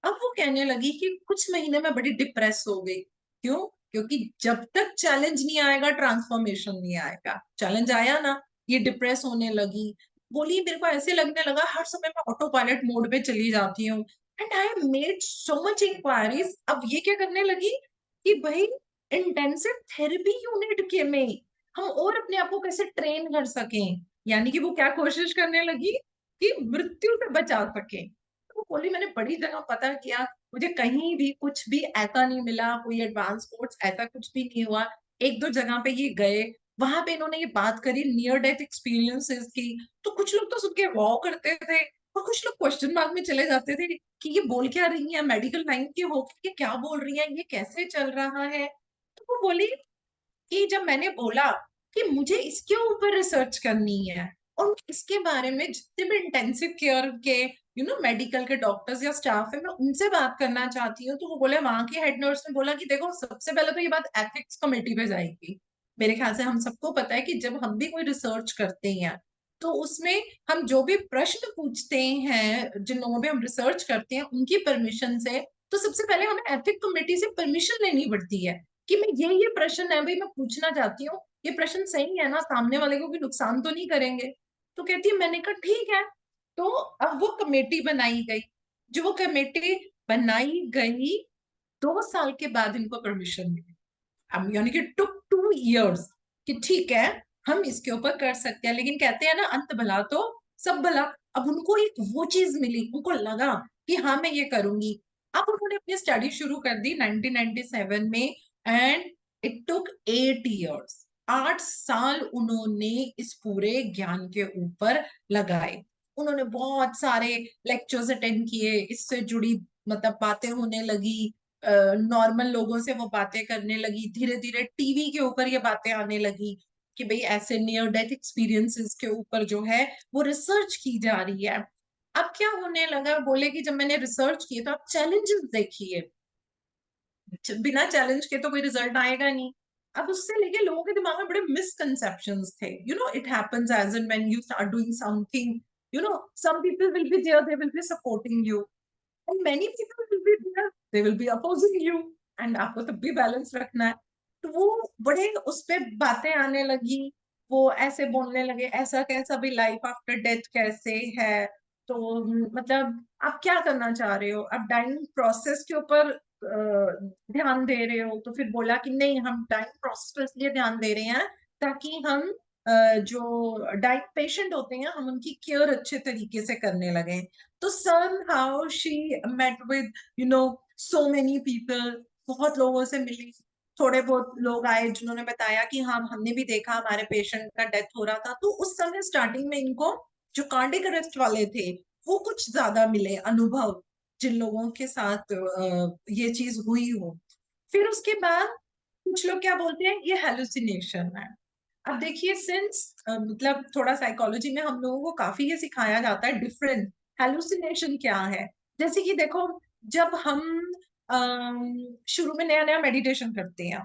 अब वो कहने लगी कि कुछ महीने में बड़ी डिप्रेस हो गई। क्यों? क्योंकि जब तक चैलेंज नहीं आएगा ट्रांसफॉर्मेशन नहीं आएगा। चैलेंज आया ना, ये डिप्रेस होने लगी। बोली मेरे को ऐसे लगने लगा हर समय मैं ऑटो पायलट मोड पे चली जाती हूँ, and I made so much inquiries. अब ये क्या करने लगी कि भाई इंटेंसिव थेरेपी यूनिट के में हम और अपने आप को कैसे ट्रेन कर सकें। यानी कि वो क्या कोशिश करने लगी कि मृत्यु से बचा सके। तो बोली मैंने बड़ी जगह पता किया, मुझे कहीं भी कुछ भी ऐसा नहीं मिला, कोई एडवांस कोर्स ऐसा कुछ भी नहीं हुआ। एक दो जगह पे ये गए, वहां पे इन्होंने ये बात करी नियर डेथ एक्सपीरियंसेस की, तो कुछ लोग तो सुन के वाव करते थे और कुछ लोग क्वेश्चन मार्क में चले जाते थे कि ये बोल क्या रही है, मेडिकल लाइन की होकर ये क्या बोल रही है, ये कैसे चल रहा है। तो वो बोली कि जब मैंने बोला कि मुझे इसके ऊपर रिसर्च करनी है और इसके बारे में जितने भी इंटेंसिव केयर के मेडिकल के डॉक्टर्स या स्टाफ है मैं उनसे बात करना चाहती हूँ, तो वो बोले, वहां के हेड नर्स ने बोला कि देखो सबसे पहले तो ये बात एथिक्स कमेटी पे जाएगी। मेरे ख्याल से हम सबको पता है कि जब हम भी कोई रिसर्च करते हैं तो उसमें हम जो भी प्रश्न पूछते हैं, जिन लोगों पे हम रिसर्च करते हैं उनकी परमिशन से, तो सबसे पहले हमें एथिक कमेटी से परमिशन लेनी पड़ती है कि मैं ये प्रश्न है भाई मैं पूछना चाहती हूँ, ये प्रश्न सही है ना, सामने वाले को भी नुकसान तो नहीं करेंगे। तो कहती है, मैंने कहा ठीक है। तो अब वो कमेटी बनाई गई। जो वो कमेटी बनाई गई 2 साल के बाद इनको परमिशन मिली। अब यानी कि टुक 2 years कि ठीक है हम इसके ऊपर कर सकते हैं, लेकिन कहते हैं ना अंत भला तो सब भला। अब उनको एक वो चीज मिली, उनको लगा कि हाँ मैं ये करूंगी। अब उन्होंने अपनी स्टडी शुरू कर दी 1997 में, एंड इट टुक 8 years। 8 साल उन्होंने इस पूरे ज्ञान के ऊपर लगाए। उन्होंने बहुत सारे लेक्चर्स अटेंड किए, इससे जुड़ी मतलब बातें होने लगी, नॉर्मल लोगों से वो बातें करने लगी, धीरे धीरे टीवी के ऊपर ये बातें आने लगी कि भाई ऐसे नियर डेथ एक्सपीरियंसेस के ऊपर जो है वो रिसर्च की जा रही है। अब क्या होने लगा, बोले कि जब मैंने रिसर्च किए तो आप चैलेंजेस देखिए, बिना चैलेंज के तो कोई रिजल्ट आएगा नहीं। अब उससे लेके लोगों के दिमाग में बड़े मिसकंसेप्शंस थे। It happens as and when you start doing something, some people will be there, they will be supporting you, and many people will be there, they will be opposing you, and आपको तब भी balance रखना है। तो वो बड़े उस पे बातें आने लगी, वो ऐसे बोलने लगे ऐसा कैसा भी लाइफ आफ्टर डेथ कैसे है। तो मतलब आप क्या करना चाह रहे हो, आप डाइंग प्रोसेस के ऊपर ध्यान दे रहे हो? तो फिर बोला कि नहीं, हम डाइंग प्रोसेस पर इसलिए ध्यान दे रहे हैं ताकि हम जो डाइंग पेशेंट होते हैं हम उनकी केयर अच्छे तरीके से करने लगे। तो somehow she met with so many people, बहुत लोगों से मिली। थोड़े बहुत लोग आए जिन्होंने बताया कि हाँ हमने भी देखा हमारे पेशेंट का डेथ हो रहा था। तो उस समय स्टार्टिंग में इनको जो कार्डियक अरेस्ट वाले थे वो कुछ ज्यादा मिले अनुभव, जिन लोगों के साथ ये चीज हुई हो। फिर उसके बाद कुछ लोग क्या बोलते हैं ये हेलुसिनेशन है। अब देखिए सिंस मतलब थोड़ा साइकोलॉजी में हम लोगों को काफी ये सिखाया जाता है डिफरेंट हेलुसिनेशन क्या है। जैसे कि देखो, जब हम शुरू में नया नया मेडिटेशन करते हैं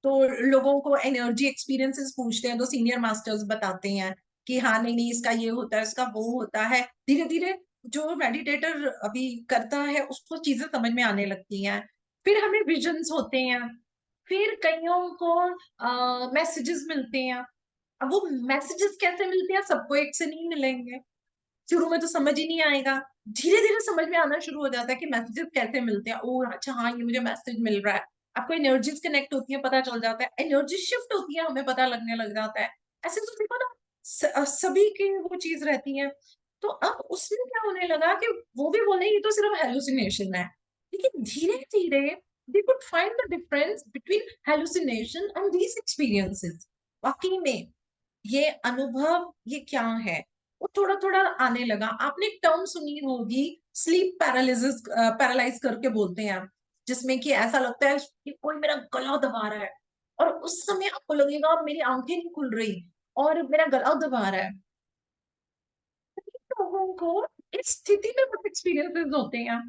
तो लोगों को एनर्जी एक्सपीरियंसेस पूछते हैं तो सीनियर मास्टर्स बताते हैं कि हाँ नहीं नहीं इसका ये होता है, इसका वो होता है। धीरे धीरे जो मेडिटेटर अभी करता है उसको चीजें समझ में आने लगती हैं। फिर हमें विजन्स होते हैं, फिर कईयों को मैसेजेस मिलते हैं। अब वो मैसेजेस कैसे मिलते हैं, सबको एक से नहीं मिलेंगे। शुरू में तो समझ ही नहीं आएगा, धीरे धीरे समझ में आना शुरू हो जाता है कि मैसेजेस कैसे मिलते हैं। ओ अच्छा, हाँ ये मुझे मैसेज मिल रहा है। आपको एनर्जीज कनेक्ट होती है, पता चल जाता है, एनर्जी शिफ्ट होती है, हमें पता लगने लग जाता है। ऐसे तो देखो ना, सभी की वो चीज रहती है। तो अब उसमें क्या होने लगा कि वो भी बोले ये तो सिर्फ हेलुसिनेशन है, लेकिन धीरे धीरे they could find the difference between hallucination and these experiences। वाकई में ये अनुभव ये क्या है, वो थोड़ा थोड़ा आने लगा। आपने एक टर्म सुनी होगी, स्लीप पैरालिसिस, पैरालाइज करके बोलते हैं, जिसमें कि ऐसा लगता है कि कोई मेरा गला दबा रहा है, और उस समय आपको लगेगा मेरी आंखें नहीं खुल रही और मेरा गला दबा रहा है। लोगों को इस स्थिति में बहुत एक्सपीरियंसेस होते हैं।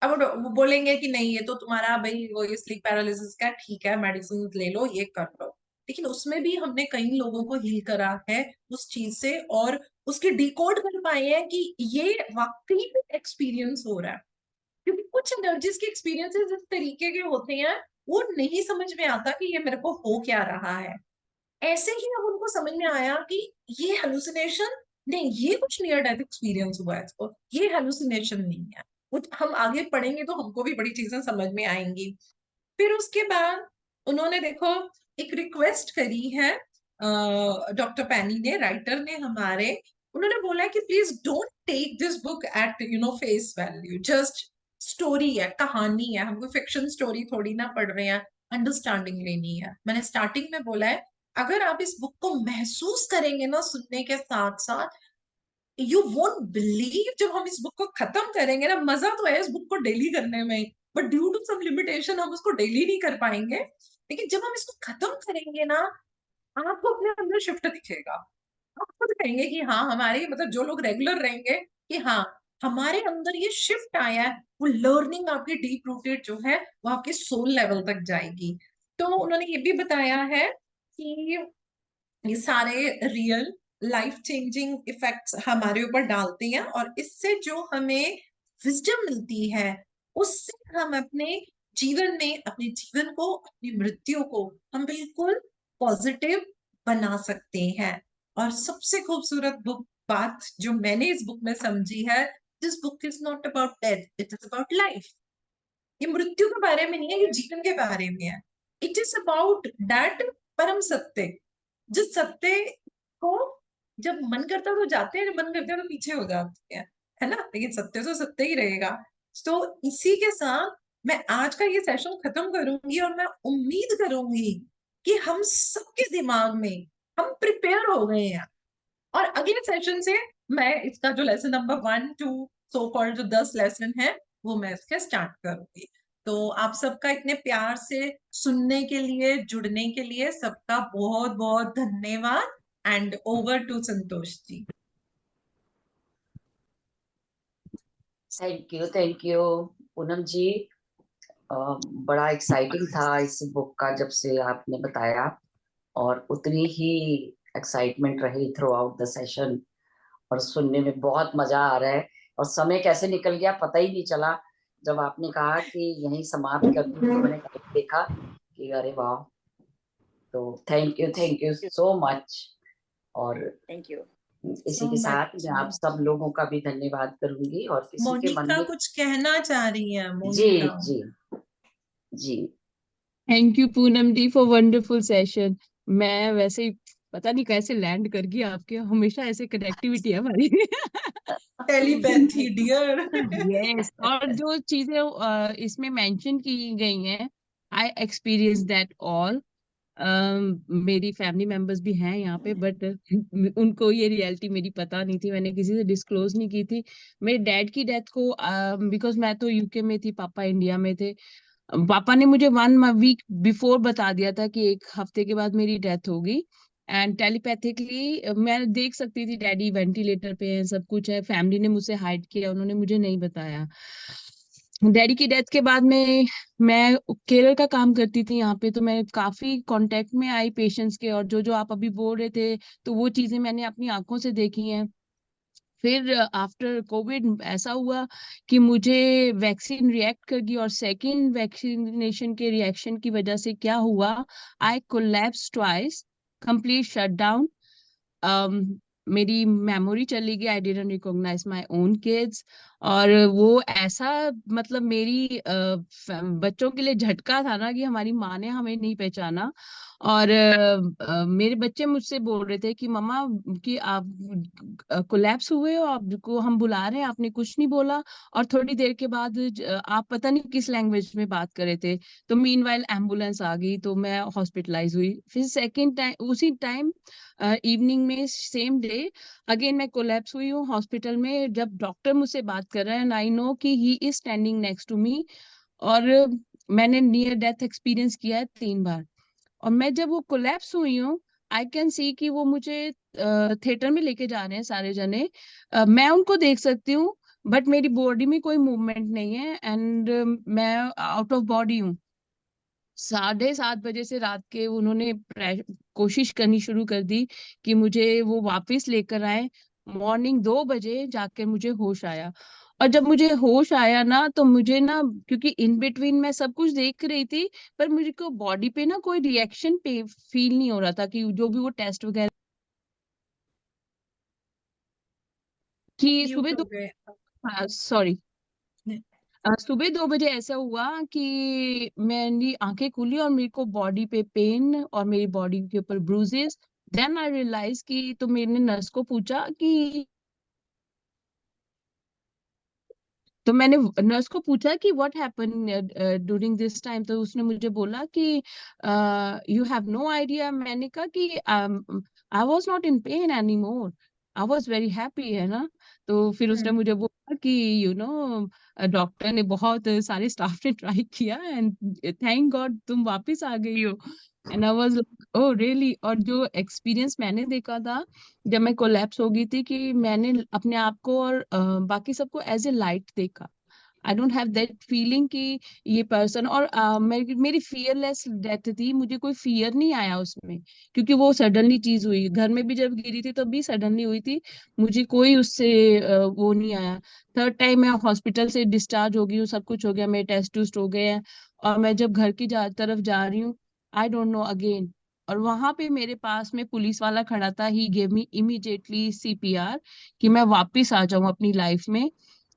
अब वो बोलेंगे कि नहीं ये तो तुम्हारा भाई वो ये स्लीप पैरालिसिस का, ठीक है मेडिसिन ले लो, ये कर लो। लेकिन उसमें भी हमने कई लोगों को हील करा है उस चीज से, और उसके डिकोड कर पाए हैं कि ये वाकई में एक्सपीरियंस हो रहा है। क्योंकि कुछ एनर्जीज के एक्सपीरियंसेस इस तरीके के होते हैं, वो नहीं समझ में आता कि ये मेरे को हो क्या रहा है। ऐसे ही अब उनको समझ में आया कि ये हेलुसिनेशन नहीं, ये कुछ नियर डेथ एक्सपीरियंस हुआ है इसको, ये हेलुसिनेशन नहीं है। वो हम आगे पढ़ेंगे तो हमको भी बड़ी चीजें समझ में आएंगी। फिर उसके बाद उन्होंने देखो एक रिक्वेस्ट करी है, डॉक्टर पैनी ने, राइटर ने हमारे, उन्होंने बोला है कि please don't take this book at face value, just story है, कहानी है, हमको फिक्शन स्टोरी थोड़ी ना पढ़ रहे हैं, अंडरस्टैंडिंग लेनी है। मैंने स्टार्टिंग में बोला है, अगर आप इस बुक को महसूस करेंगे ना सुनने के साथ साथ, यू वोंट बिलीव, जब हम इस बुक को खत्म करेंगे ना, मजा तो है इस बुक को डेली करने में, but due to some limitation हम उसको डेली नहीं कर पाएंगे। लेकिन जब हम इसको खत्म करेंगे ना, आपको अपने अंदर शिफ्ट दिखेगा। आप खुद कहेंगे कि हाँ हमारे मतलब जो लोग रेगुलर रहेंगे कि हाँ हमारे अंदर ये शिफ्ट आया है। वो लर्निंग आपकी डीप रूटेड जो है वो आपके सोल लेवल तक जाएगी। तो उन्होंने ये भी बताया है कि ये सारे रियल लाइफ चेंजिंग इफेक्ट्स हमारे ऊपर डालते हैं, और इससे जो हमें विजडम मिलती है उससे हम अपने जीवन में, अपने जीवन को, अपनी मृत्यु को हम बिल्कुल पॉजिटिव बना सकते हैं। और सबसे खूबसूरत बुक बात जो मैंने इस बुक में समझी है, this book is not about death, it is about life. ये मृत्यु के बारे में नहीं है, ये जीवन के बारे में है। इट इज अबाउट दैट परम सत्य, जिस सत्य को जब मन करता है तो जाते हैं, जब मन करता है तो पीछे हो जाते हैं, है ना, लेकिन सत्य तो सत्य ही रहेगा। तो इसी के साथ मैं आज का ये सेशन खत्म करूंगी, और मैं उम्मीद करूंगी कि हम सबके दिमाग में हम प्रिपेयर हो गए हैं। और अगले सेशन से मैं इसका जो लेसन नंबर 1 2 सो कॉल्ड जो 10 लेसन है वो मैं इसके स्टार्ट करूंगी। तो आप सबका इतने प्यार से सुनने के लिए, जुड़ने के लिए सबका बहुत बहुत धन्यवाद। And over to Santosh ji. Thank you Poonam ji. बड़ा एक्साइटिंग था इस बुक का जब से आपने बताया, और उतनी ही एक्साइटमेंट रही थ्रू आउट द सेशन, और सुनने में बहुत मजा आ रहा है। और समय कैसे निकल गया पता ही नहीं चला। जब आपने कहा कि यहीं समाप्त कर दूं तो मैंने देखा कि अरे वाह। तो थैंक यू सो मच। और थैंक यू इसी सो के साथ मच। मैं आप सब लोगों का भी धन्यवाद करूंगी, और किसी के मन मोनिका में। कुछ कहना चाह रही है, जी मोनिका। जी जी। Thank you Poonam di for wonderful session. मैं वैसे ही पता नहीं कैसे लैंड कर गई आपके, हमेशा ऐसे कनेक्टिविटी है हमारी। Telepathy dear. यस, और जो चीजें इसमें मेंशन की गई हैं, आई एक्सपीरियंस दैट ऑल। मेरी फैमिली मेंबर्स भी हैं यहाँ पे, बट उनको ये रियलिटी मेरी पता नहीं थी, मैंने किसी से डिस्क्लोज नहीं की थी। मेरे डैड की डेथ को बिकॉज मैं तो यूके में थी, पापा इंडिया में थे। पापा ने मुझे 1 वीक बिफोर बता दिया था कि 1 हफ्ते के बाद मेरी डेथ होगी। एंड टेलीपैथिकली मैं देख सकती थी डैडी वेंटिलेटर पे हैं, सब कुछ है। फैमिली ने मुझसे हाइड किया, उन्होंने मुझे नहीं बताया। डैडी की डेथ के बाद में मैं केरल का काम करती थी यहाँ पे, तो मैं काफी कांटेक्ट में आई पेशेंट्स के, और जो जो आप अभी बोल रहे थे तो वो चीजें मैंने अपनी आंखों से देखी हैं। फिर आफ्टर कोविड ऐसा हुआ कि मुझे वैक्सीन रिएक्ट कर गई, और सेकेंड वैक्सीनेशन के रिएक्शन की वजह से क्या हुआ, I collapse twice, complete shut down. मेरी मेमोरी चली गई, I didn't recognise my own kids. और वो ऐसा, मतलब मेरी बच्चों के लिए झटका था ना कि हमारी माँ ने हमें नहीं पहचाना। और मेरे बच्चे मुझसे बोल रहे थे कि मम्मा, कि आप कोलैप्स हुए हो, आपको हम बुला रहे हैं, आपने कुछ नहीं बोला। और थोड़ी देर के बाद आप पता नहीं किस लैंग्वेज में बात कर रहे थे, तो मीनवाइल एम्बुलेंस आ गई, तो मैं हॉस्पिटलाइज हुई। फिर सेकेंड टाइम उसी टाइम इवनिंग में, सेम डे, अगेन मैं कोलैप्स हुई हूँ हॉस्पिटल में। जब डॉक्टर मुझसे बात कर रहा है, एंड आई नो कि he is standing next to me. और मैंने नियर डेथ एक्सपीरियंस किया है 3 बार। और मैं जब वो कोलैप्स हुई हूँ, आई कैन सी कि वो मुझे थिएटर में लेके जा रहे हैं सारे जने। मैं उनको देख सकती हूँ, बट मेरी बॉडी में कोई मूवमेंट नहीं है, एंड मैं आउट ऑफ बॉडी हूँ। 7:30 बजे से रात के उन्होंने कोशिश करनी शुरू कर दी कि मुझे वो वापस लेकर आए। मॉर्निंग 2 बजे जाकर मुझे होश आया। और जब मुझे होश आया ना, तो मुझे ना, क्योंकि इन बिटवीन मैं सब कुछ देख रही थी, पर मुझे को बॉडी पे ना कोई रिएक्शन पे फील नहीं हो रहा था, कि जो भी वो टेस्ट वगैरह कि म्यूट सुबह हो दो गए। हाँ सॉरी, सुबह 2 बजे ऐसा हुआ कि मेरी आंखें खुली और मेरे को बॉडी पे पेन और मेरी बॉडी के ऊपर ब्रूजेस। देन आई रियलाइज कि, तो मैंने नर्स को पूछा कि, तो मैंने नर्स को पूछा कि what happen during this time, तो उसने मुझे बोला कि यू हैव नो आइडिया। मैंने कहा कि I was not in pen any more, I was very happy, है ना। तो फिर उसने मुझे बोला कि डॉक्टर ने, बहुत सारे स्टाफ ने ट्राई किया, एंड थैंक गॉड तुम वापस आ गई हो। And I was like oh really. और जो एक्सपीरियंस मैंने देखा था जब मैं कोलैप्स हो गई थी, कि मैंने अपने आप को और बाकी सबको एज ए लाइट देखा। I don't have that feeling कि ये पर्सन, और मेरी फियरलेस डेथ थी, मुझे कोई फियर नहीं आया उसमें, क्योंकि वो सडनली चीज हुई। घर में भी जब गिरी थी तब भी सडनली हुई थी, मुझे कोई उससे वो नहीं आया। थर्ड टाइम मैं हॉस्पिटल से डिस्चार्ज हो गई हूँ, सब कुछ हो गया, मेरे टेस्ट टूस्ट हो गए हैं। और मैं जब घर की तरफ जा रही हूँ, आई डोंट नो अगेन। और वहां पे मेरे पास में पुलिस वाला खड़ा था, he gave me immediately CPR, कि मैं वापस आ जाऊं अपनी लाइफ में।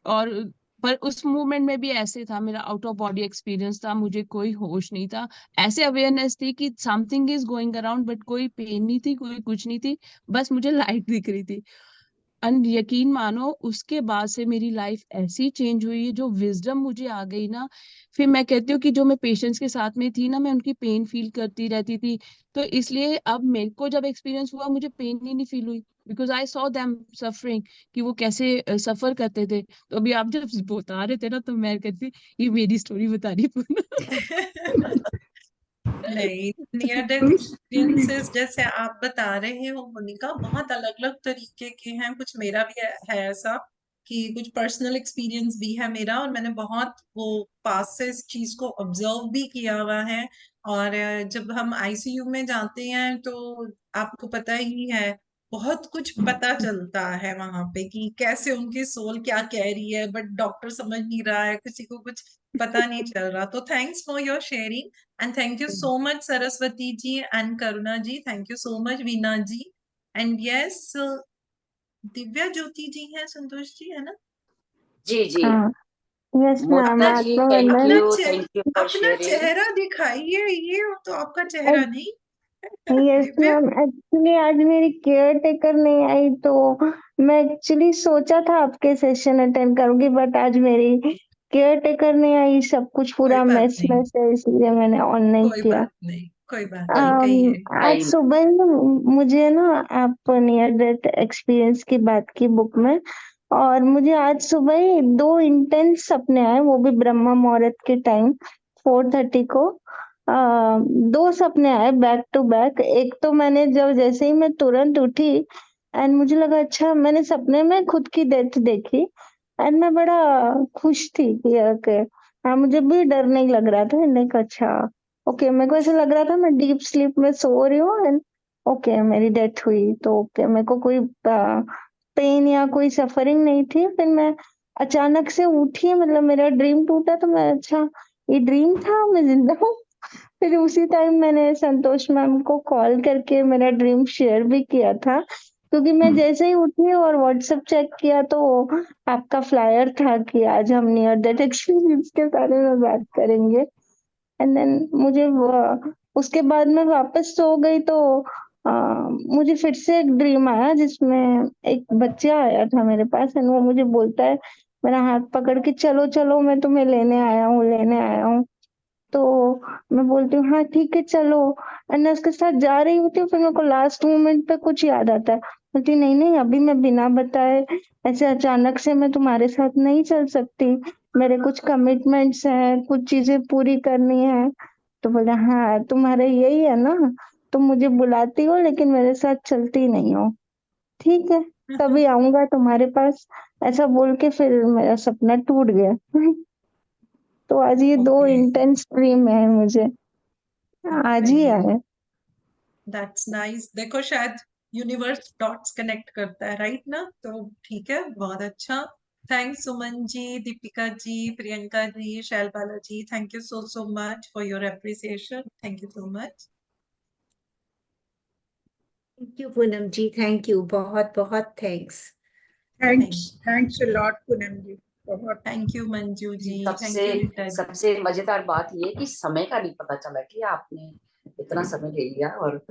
और पर उस मूवमेंट में भी ऐसे था, मेरा आउट ऑफ बॉडी एक्सपीरियंस था, मुझे कोई होश नहीं था। ऐसे अवेयरनेस थी कि something is going around, but कोई पेन नहीं थी, कोई कुछ नहीं थी, बस मुझे लाइट दिख रही थी। एंड यकीन मानो, उसके बाद से मेरी लाइफ ऐसी चेंज हुई है, जो विजडम मुझे आ गई ना। फिर मैं कहती हूँ कि जो मैं पेशेंट्स के साथ में थी ना, मैं उनकी पेन फील करती रहती थी। तो इसलिए अब मेरे को जब एक्सपीरियंस हुआ, मुझे पेन ही नहीं फील हुई, because I saw them suffering, कि वो कैसे सफर करते थे। तो अभी आप जब बता रहे थे ना, तो मैं कहती, ये मेरी स्टोरी बता रही पूर्ण। नहीं, नियर डेथ एक्सपीरियंसेस जैसे आप बता रहे हो मोनिका, बहुत अलग अलग तरीके के हैं। कुछ मेरा भी है ऐसा कि कुछ पर्सनल एक्सपीरियंस भी है मेरा, और मैंने बहुत वो पास से इस चीज को ऑब्जर्व भी किया हुआ है। और जब हम आईसीयू में जाते हैं तो आपको पता ही है, बहुत कुछ पता चलता है वहां पे कि कैसे उनकी सोल क्या कह रही है, बट डॉक्टर समझ नहीं रहा है, किसी को कुछ पता नहीं चल रहा। तो thanks for your sharing, and thank you so much Saraswati ji and Karuna ji, thank you so much Veena ji, and yes Divya Jyoti ji है, संतोष जी है ना। जी जी। हाँ यस मैम, अपना मोनिका जी, आत्मा थैंक वंदन। यू, थैंक यू फॉर अपना sharing. चेहरा दिखाइए, ये तो आपका चेहरा नहीं। यस दिव्या। मैम, एक्चुअली आज मेरी केयर टेकर नहीं आई, तो मैं एक्चुअली सोचा था आपके सेशन अटेंड करूंगी, बट आज मेरी केयर टेकर नहीं आई, सब कुछ कोई पूरा बात मैस नहीं, मैस है, इसलिए मैंने ऑन नहीं कोई किया। बात नहीं, कोई बात नहीं, कहिए। आज टाइम। सुबह ही मुझे ना, आप नियर डेथ एक्सपीरियंस की बात की बुक में, और मुझे आज सुबह ही 2 इंटेंस सपने आए, वो भी ब्रह्म मुहूर्त के टाइम 4:30 को। 2 सपने आए बैक टू बैक। एक तो मैंने जब जैसे ही मैं तुरंत उठी, एंड मुझे लगा अच्छा, मैंने सपने में खुद की डेथ देखी, एंड मैं बड़ा खुश थी कि ओके, हाँ मुझे भी डर नहीं लग रहा था। मैंने कहा अच्छा ओके, मेरे को ऐसा लग रहा था मैं डीप स्लीप में सो रही हूँ, एंड ओके मेरी डेथ हुई, तो ओके मेरे को कोई पेन या कोई सफरिंग नहीं थी। फिर मैं अचानक से उठी, मतलब मेरा ड्रीम टूटा तो मैं, अच्छा ये ड्रीम था, मैं जिंदा हूँ। फिर उसी टाइम मैंने संतोष मैम को कॉल करके मेरा ड्रीम शेयर भी किया था, क्योंकि मैं जैसे ही उठी और व्हाट्सएप चेक किया तो आपका फ्लायर था कि आज हम नियर डेथ एक्सपीरियंस के बारे में बात करेंगे। एंड देन मुझे उसके बाद मैं वापस सो गई तो मुझे फिर से एक ड्रीम आया जिसमें एक बच्चा आया था मेरे पास, एंड वो मुझे बोलता है, मेरा हाथ पकड़ के, चलो चलो मैं तुम्हें लेने आया हूँ, लेने आया हूँ। तो मैं बोलती हूँ हाँ ठीक है चलो, एंड मैं उसके साथ जा रही होती हूँ। फिर मेरे को लास्ट मोमेंट पे कुछ याद आता है, बोलती नहीं नहीं अभी मैं बिना बताए ऐसे अचानक से मैं तुम्हारे साथ नहीं चल सकती, मेरे कुछ कमिटमेंट्स हैं, कुछ चीजें पूरी करनी है। तो बोला हाँ तुम्हारे यही है ना, तुम मुझे बुलाती हो लेकिन मेरे साथ चलती नहीं हो, ठीक है कभी आऊंगा तुम्हारे पास, ऐसा बोल के फिर मेरा सपना टूट गया। तो आज ये दो Okay. इंटेंस ड्रीम है मुझे, आज ही आए। That's nice. देखो शायद यूनिवर्स डॉट्स कनेक्ट करता है, राइट ना? तो ठीक है, बहुत अच्छा। Thanks Suman ji, Deepika ji, Priyanka ji, Shailbala ji, thank you so much for your appreciation. Thank you so much. Thank you Poonam ji, thank you, बहुत बहुत thanks. Thanks a lot Poonam ji, बहुत thank you Manju ji, thank सबसे यू रीता जी। सबसे मजेदार बात ये कि समय का नहीं पता चला कि आपने इतना समय ले लिया, और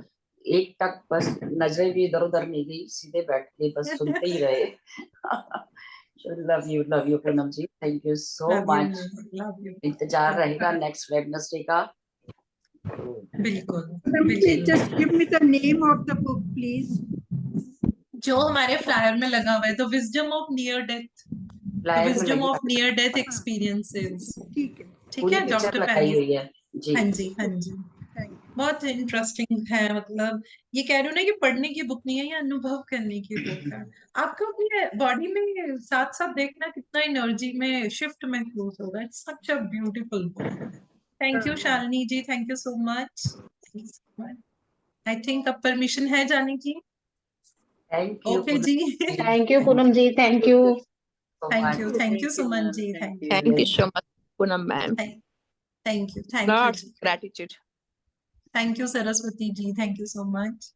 एक तक बस नजरें भी इधर उधर नहीं गई, सीधे बैठ के बस सुनते ही रहे। Love you Poonam ji, thank you so love you, much. Love you. इंतजार रहेगा नेक्स्ट वेडनेसडे का। बिल्कुल Please बिल्कुल। just give me the name of the book, please. जो हमारे फ्लायर में लगा हुआ है, the wisdom of near death, the flyer में विजडम लगी ऑफ नियर डेथ हाँ, एक्सपीरियंसेस। ठीक है, ठीक पूरी है पिक्चर डॉक्टर लगाई पैनिस। हुई है जी। हाँ जी हाँ जी, थैंक यू। बहुत इंटरेस्टिंग है। मतलब ये कह रही हूँ ना कि पढ़ने की बुक नहीं है, ये अनुभव करने की बुक है। आपको अपने बॉडी में साथ साथ देखना कितना एनर्जी में शिफ्ट महसूस होगा। It's such a beautiful book. Thank you Shalini ji, thank you so much. I think अब परमिशन है जाने की। Thank you okay ji. Thank you Poonam ji, thank you. Thank you Suman ji, thank Thank you so much, Poonam ma'am. Thank you Lots ji, of gratitude. Thank you Saraswati ji, thank you so much.